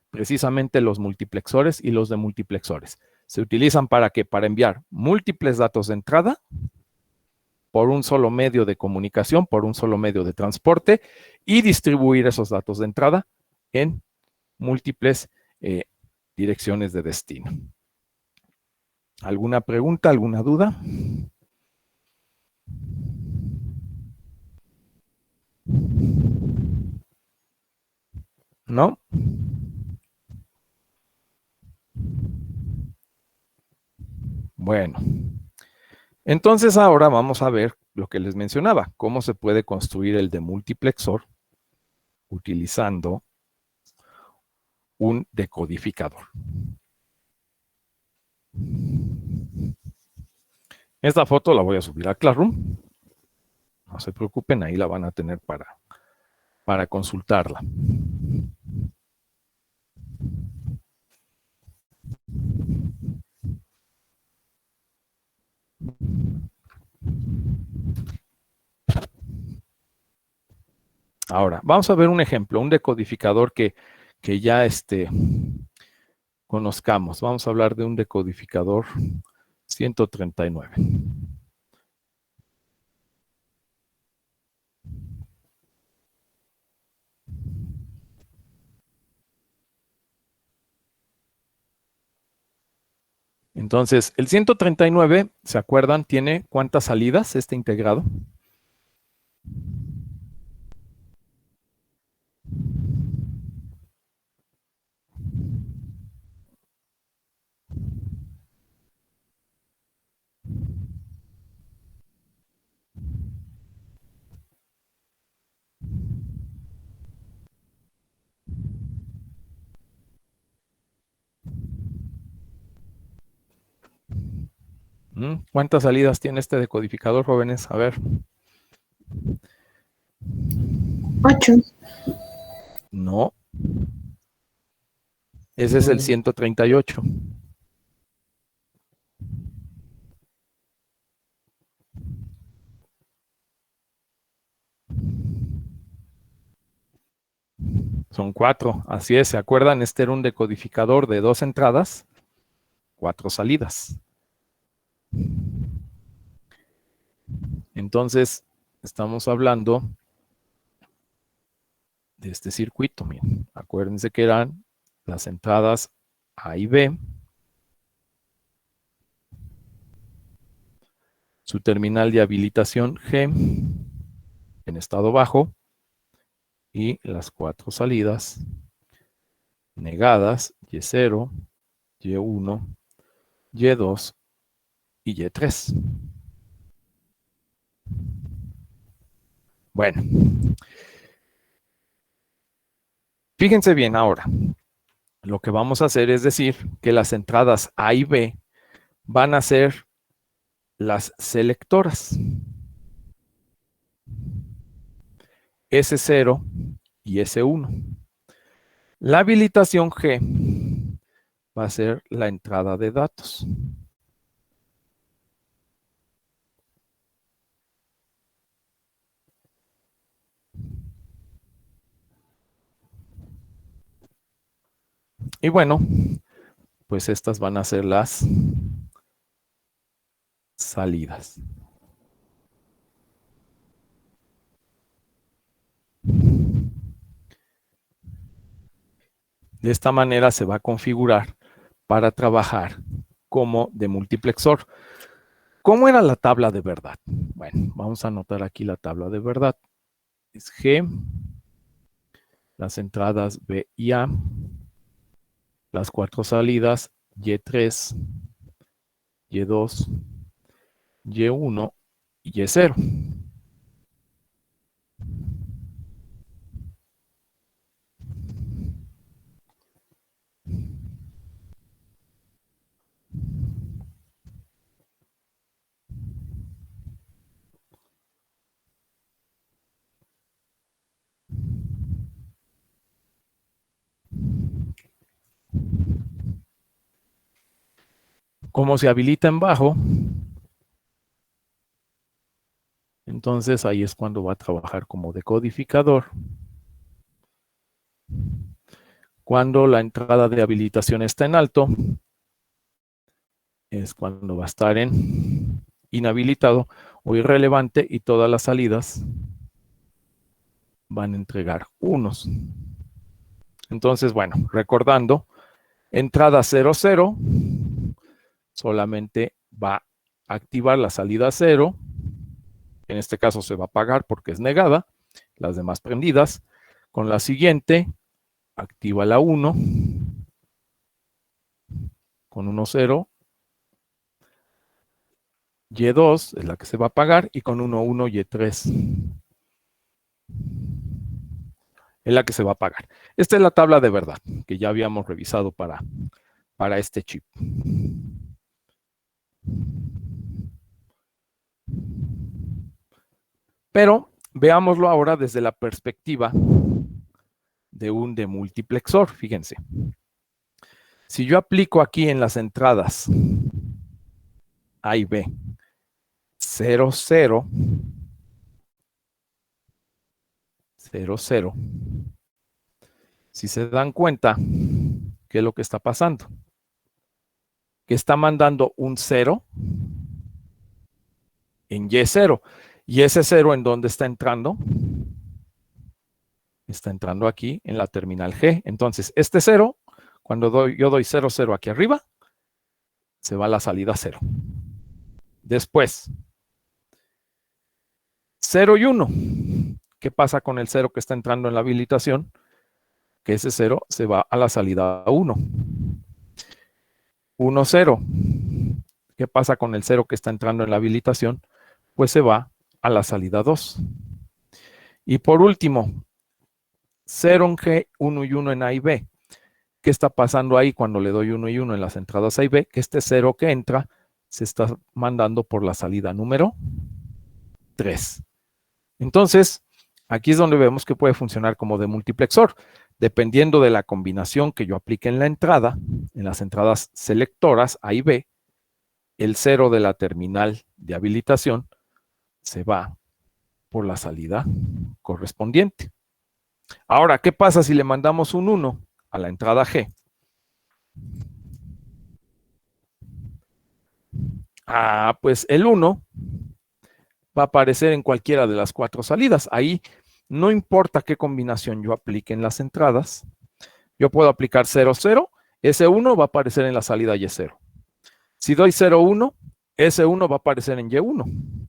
precisamente los multiplexores y los demultiplexores. Se utilizan para qué? Para enviar múltiples datos de entrada por un solo medio de comunicación, por un solo medio de transporte y distribuir esos datos de entrada en múltiples direcciones de destino. ¿Alguna pregunta, alguna duda? ¿No? Bueno, entonces ahora vamos a ver lo que les mencionaba, cómo se puede construir el demultiplexor utilizando un decodificador. Esta foto la voy a subir a Classroom. No se preocupen, ahí la van a tener para consultarla. Ahora, vamos a ver un ejemplo, un decodificador que ya conozcamos. Vamos a hablar de un decodificador 139. Entonces, el 139, ¿se acuerdan? Tiene ¿cuántas salidas este integrado? ¿Cuántas salidas tiene este decodificador, jóvenes? A ver. 8. No. Ese es el 138. Son 4. Así es, ¿se acuerdan? Este era un decodificador de 2 entradas, 4 salidas. Entonces, estamos hablando de este circuito. Miren, acuérdense que eran las entradas A y B, su terminal de habilitación G en estado bajo y las 4 salidas negadas Y0, Y1, Y2 y Y3. Bueno, fíjense bien ahora. Lo que vamos a hacer es decir que las entradas A y B van a ser las selectoras S0 y S1. La habilitación G va a ser la entrada de datos. Y bueno, pues estas van a ser las salidas. De esta manera se va a configurar para trabajar como demultiplexor. ¿Cómo era la tabla de verdad? Bueno, vamos a anotar aquí la tabla de verdad. Es G, las entradas B y A, las 4 salidas Y3, Y2, Y1 y Y0. Como se habilita en bajo, Entonces ahí es cuando va a trabajar como decodificador. Cuando la entrada de habilitación está en alto, es cuando va a estar en inhabilitado o irrelevante y todas las salidas van a entregar unos. Entonces, bueno, recordando, entrada 00 solamente va a activar la salida 0. En este caso se va a apagar porque es negada. Las demás prendidas. Con la siguiente, activa la 1. Con 1, 0. Y2 es la que se va a apagar. Y con 1, 1, Y3 es la que se va a apagar. Esta es la tabla de verdad que ya habíamos revisado para este chip. Pero veámoslo ahora desde la perspectiva de un demultiplexor. Fíjense. Si yo aplico aquí en las entradas A y B 0, 0, 0, 0, si se dan cuenta, ¿qué es lo que está pasando? Que está mandando un 0 en Y0. ¿Y ese 0 en dónde está entrando? Está entrando aquí en la terminal G. Entonces, este 0, cuando yo doy 0, 0 aquí arriba, se va a la salida 0. Después, 0 y 1. ¿Qué pasa con el 0 que está entrando en la habilitación? Que ese 0 se va a la salida 1. 1, 0. ¿Qué pasa con el 0 que está entrando en la habilitación? Pues se va a la salida 2. Y por último, 0 en G, 1 y 1 en A y B. ¿Qué está pasando ahí cuando le doy 1 y 1 en las entradas A y B? Que este 0 que entra se está mandando por la salida número 3. Entonces, aquí es donde vemos que puede funcionar como demultiplexor. Dependiendo de la combinación que yo aplique en la entrada, en las entradas selectoras A y B, el 0 de la terminal de habilitación se va por la salida correspondiente. Ahora, ¿qué pasa si le mandamos un 1 a la entrada G? Pues el 1 va a aparecer en cualquiera de las 4 salidas. Ahí no importa qué combinación yo aplique en las entradas. Yo puedo aplicar 0, 0. Ese 1 va a aparecer en la salida Y0. Si doy 0, 1, ese 1 va a aparecer en Y1.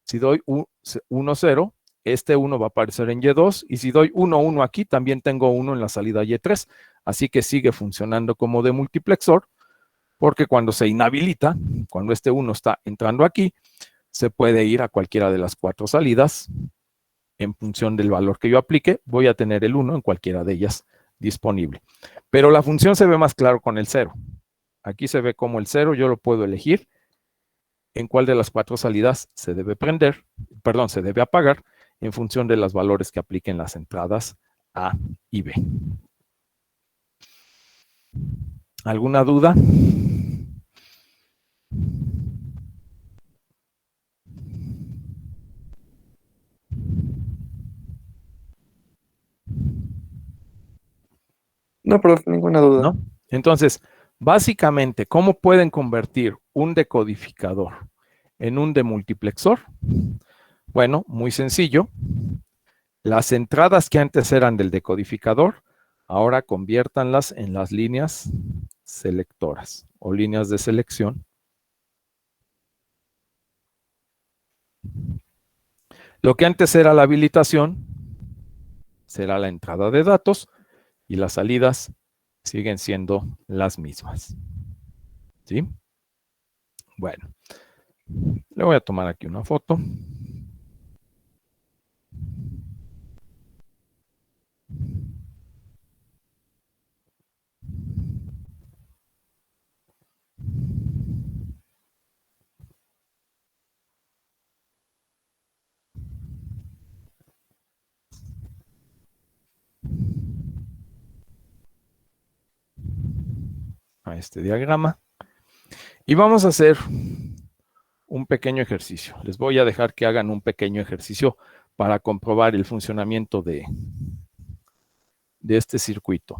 Si doy 1, 0, este 1 va a aparecer en Y2. Y si doy 1, 1 aquí, también tengo 1 en la salida Y3. Así que sigue funcionando como demultiplexor, porque cuando se inhabilita, cuando este 1 está entrando aquí, se puede ir a cualquiera de las 4 salidas. En función del valor que yo aplique, voy a tener el 1 en cualquiera de ellas disponible. Pero la función se ve más claro con el 0. Aquí se ve como el 0 yo lo puedo elegir en cuál de las 4 salidas se debe prender, perdón, se debe apagar en función de los valores que apliquen las entradas A y B. ¿Alguna duda? No, profe, ninguna duda. ¿No? Entonces, básicamente, ¿cómo pueden convertir un decodificador en un demultiplexor? Bueno, muy sencillo. Las entradas que antes eran del decodificador, ahora conviértanlas en las líneas selectoras o líneas de selección. Lo que antes era la habilitación será la entrada de datos y las salidas siguen siendo las mismas. ¿Sí? Bueno, le voy a tomar aquí una foto. A este diagrama. Y vamos a hacer un pequeño ejercicio. Les voy a dejar que hagan un pequeño ejercicio para comprobar el funcionamiento de este circuito.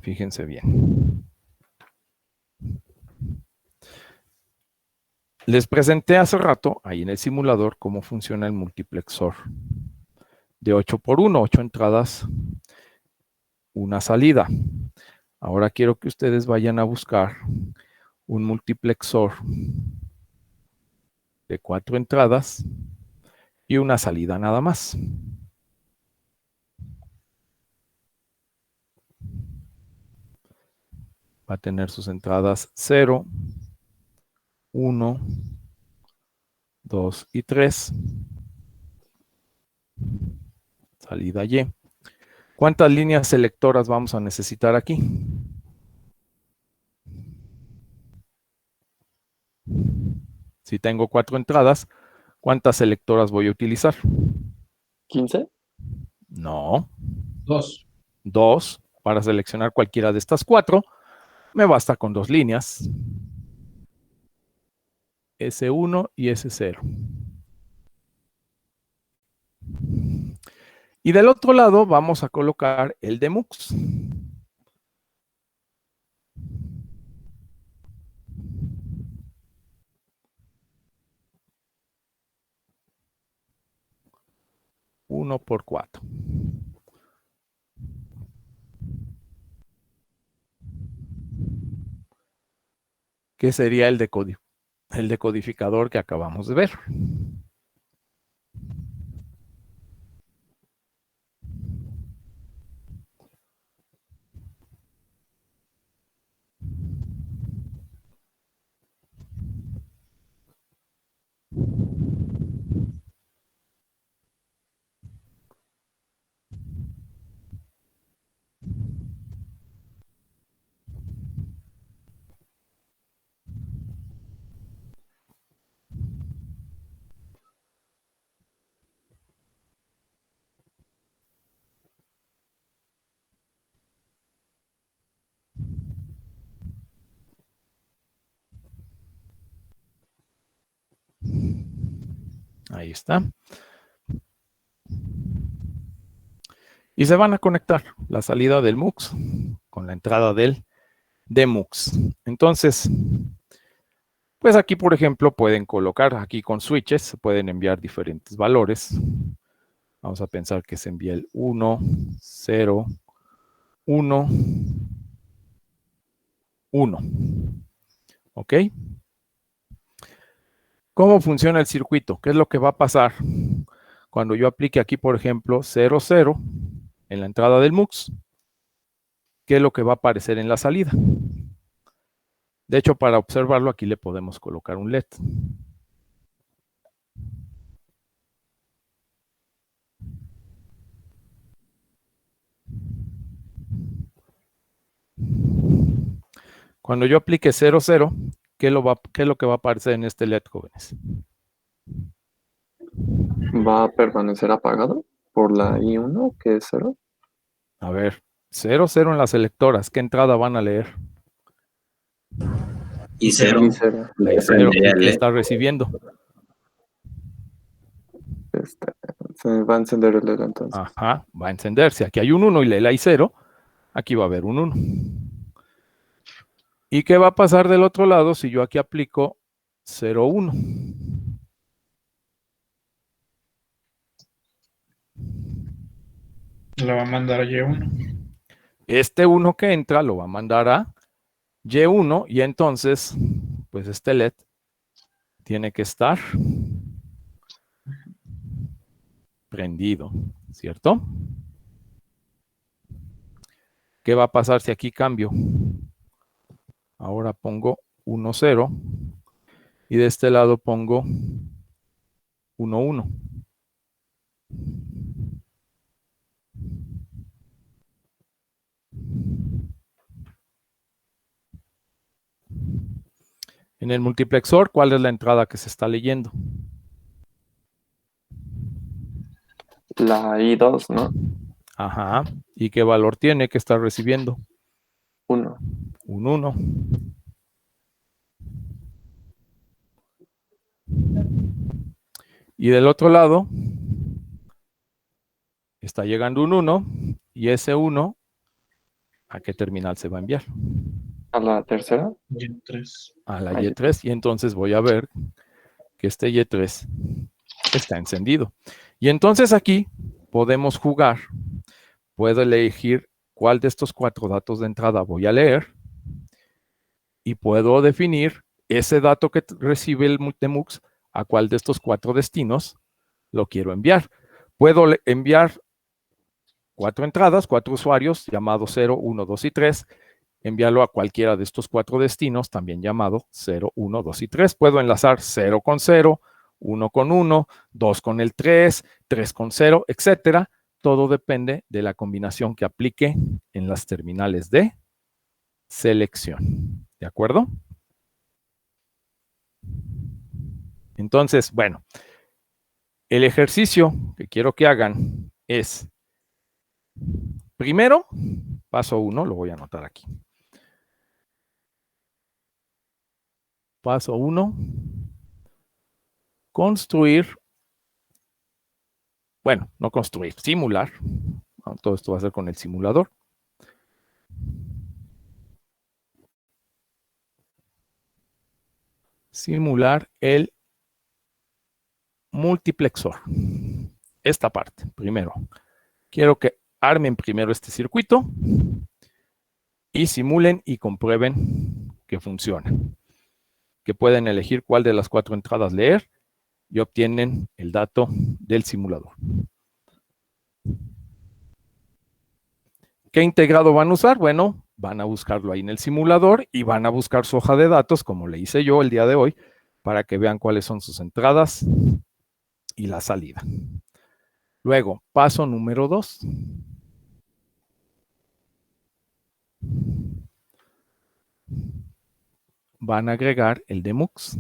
Fíjense bien. Les presenté hace rato, ahí en el simulador, cómo funciona el multiplexor de 8x1, 8 entradas, una salida. Ahora quiero que ustedes vayan a buscar un multiplexor de 4 entradas y una salida nada más. Va a tener sus entradas 0, 1, 2 y 3. Salida Y. ¿Cuántas líneas selectoras vamos a necesitar aquí? Si tengo 4 entradas, ¿cuántas selectoras voy a utilizar? ¿15? No. 2. 2. Para seleccionar cualquiera de estas 4, me basta con 2 líneas. S1 y S0. Y del otro lado vamos a colocar el de MUX. Uno por 4. ¿Qué sería el decodificador que acabamos de ver? Ahí está. Y se van a conectar la salida del MUX con la entrada del DMUX. Entonces, pues aquí, por ejemplo, pueden colocar aquí con switches, se pueden enviar diferentes valores. Vamos a pensar que se envía el 1, 0, 1, 1. ¿Ok? ¿Cómo funciona el circuito? ¿Qué es lo que va a pasar cuando yo aplique aquí, por ejemplo, 0, 0 en la entrada del MUX? ¿Qué es lo que va a aparecer en la salida? De hecho, para observarlo, aquí le podemos colocar un LED. Cuando yo aplique 0, 0, ¿qué es lo que va a aparecer en este LED, jóvenes? ¿Va a permanecer apagado por la I1, que es 0? A ver, 0, 0 en las selectoras. ¿Qué entrada van a leer? Y 0. I0. La I0. ¿Y qué está recibiendo? Se va a encender el LED entonces. Ajá, va a encenderse. Aquí hay un 1 y lee la I0. Aquí va a haber un 1. ¿Y qué va a pasar del otro lado si yo aquí aplico 0, 1? Lo va a mandar a Y1. Este 1 que entra lo va a mandar a Y1 y entonces, pues este LED tiene que estar prendido, ¿cierto? ¿Qué va a pasar si aquí cambio? Ahora pongo 1, 0 y de este lado pongo 1, 1. En el multiplexor, ¿cuál es la entrada que se está leyendo? La I2, ¿no? Ajá. ¿Y qué valor tiene que estar recibiendo? 1. Un 1. Y del otro lado está llegando un 1 y ese 1, ¿a qué terminal se va a enviar? A la tercera. Y3. A la Ahí. Y3, y entonces voy a ver que este Y3 está encendido. Y entonces aquí podemos jugar. Puedo elegir cuál de estos 4 datos de entrada voy a leer y puedo definir ese dato que recibe el Multimux a cuál de estos 4 destinos lo quiero enviar. Puedo enviar 4 entradas, 4 usuarios llamados 0, 1, 2 y 3, enviarlo a cualquiera de estos 4 destinos, también llamado 0, 1, 2 y 3. Puedo enlazar 0 con 0, 1 con 1, 2 con el 3, 3 con 0, etcétera. Todo depende de la combinación que aplique en las terminales de selección. ¿De acuerdo? Entonces, bueno, el ejercicio que quiero que hagan es, primero, paso 1, lo voy a anotar aquí. Paso 1, construir, bueno, no construir, simular. Todo esto va a ser con el simulador. Simular el multiplexor. Esta parte, primero. Quiero que armen primero este circuito y simulen y comprueben que funciona. Que pueden elegir cuál de las 4 entradas leer y obtienen el dato del simulador. ¿Qué integrado van a usar? Bueno, van a buscarlo ahí en el simulador y van a buscar su hoja de datos, como le hice yo el día de hoy, para que vean cuáles son sus entradas y la salida. Luego, paso número 2. Van a agregar el demux.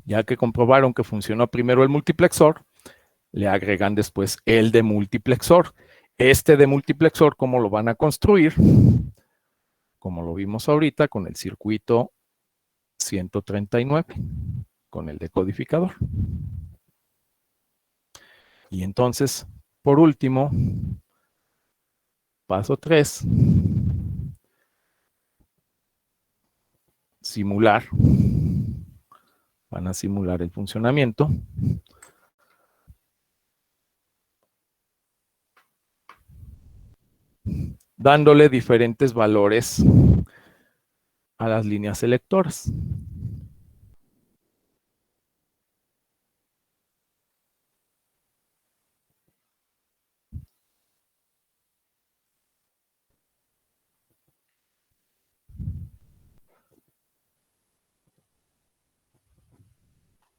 Ya que comprobaron que funcionó primero el multiplexor, le agregan después el de multiplexor. Este de multiplexor, ¿cómo lo van a construir? Como lo vimos ahorita con el circuito 139, con el decodificador. Y entonces, por último, paso 3, simular. Van a simular el funcionamiento. Dándole diferentes valores a las líneas selectoras.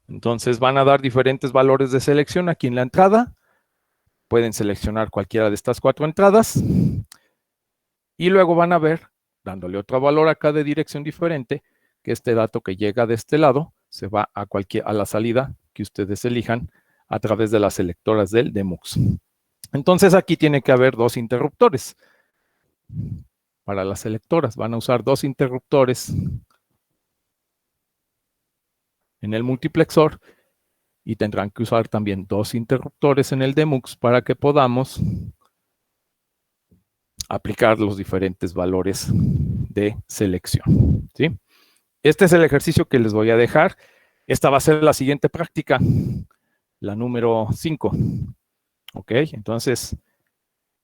Entonces van a dar diferentes valores de selección aquí en la entrada. Pueden seleccionar cualquiera de estas 4 entradas. Y luego van a ver, dándole otro valor acá de dirección diferente, que este dato que llega de este lado se va a la salida que ustedes elijan a través de las selectoras del demux. Entonces aquí tiene que haber 2 interruptores. Para las selectoras van a usar 2 interruptores en el multiplexor y tendrán que usar también 2 interruptores en el demux para que podamos aplicar los diferentes valores de selección. ¿Sí? Este es el ejercicio que les voy a dejar. Esta va a ser la siguiente práctica, la número 5. ¿Ok? Entonces,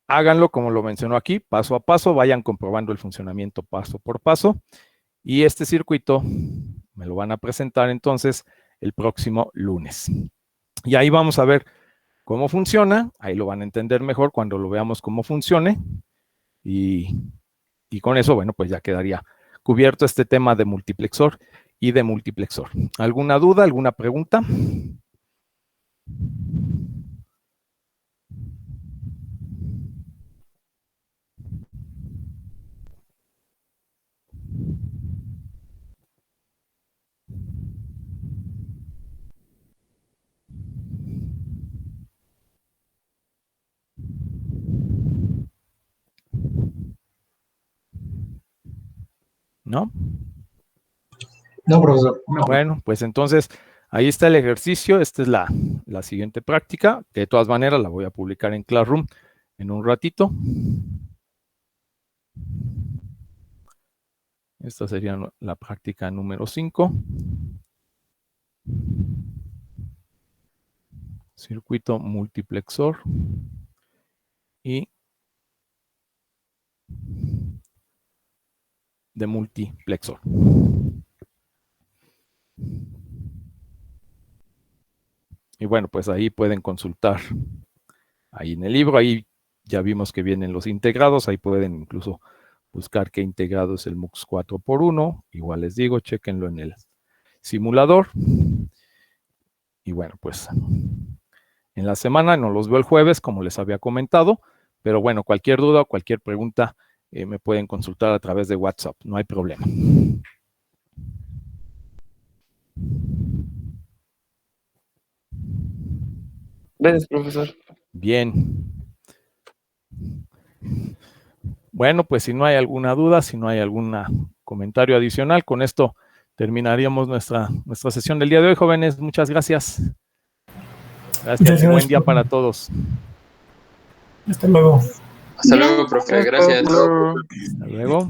háganlo como lo mencionó aquí, paso a paso, vayan comprobando el funcionamiento paso por paso. Y este circuito me lo van a presentar entonces el próximo lunes. Y ahí vamos a ver cómo funciona. Ahí lo van a entender mejor cuando lo veamos cómo funcione. Y con eso, bueno, pues ya quedaría cubierto este tema de multiplexor y de multiplexor. ¿Alguna duda, alguna pregunta? ¿No? No, profesor. No. Bueno, pues entonces ahí está el ejercicio. Esta es la siguiente práctica. De todas maneras, la voy a publicar en Classroom en un ratito. Esta sería la práctica número 5. Circuito multiplexor y de multiplexor. Y bueno, pues ahí pueden consultar. Ahí en el libro, ahí ya vimos que vienen los integrados. Ahí pueden incluso buscar qué integrado es el MUX 4x1. Igual les digo, chéquenlo en el simulador. Y bueno, pues en la semana no los veo el jueves, como les había comentado. Pero bueno, cualquier duda o cualquier pregunta me pueden consultar a través de WhatsApp. No hay problema. Gracias, profesor. Bien. Bueno, pues si no hay alguna duda, si no hay algún comentario adicional, con esto terminaríamos nuestra sesión del día de hoy, jóvenes. Muchas gracias. Gracias y buen día para todos. Hasta luego. Hasta luego, profe. Gracias. Hasta luego.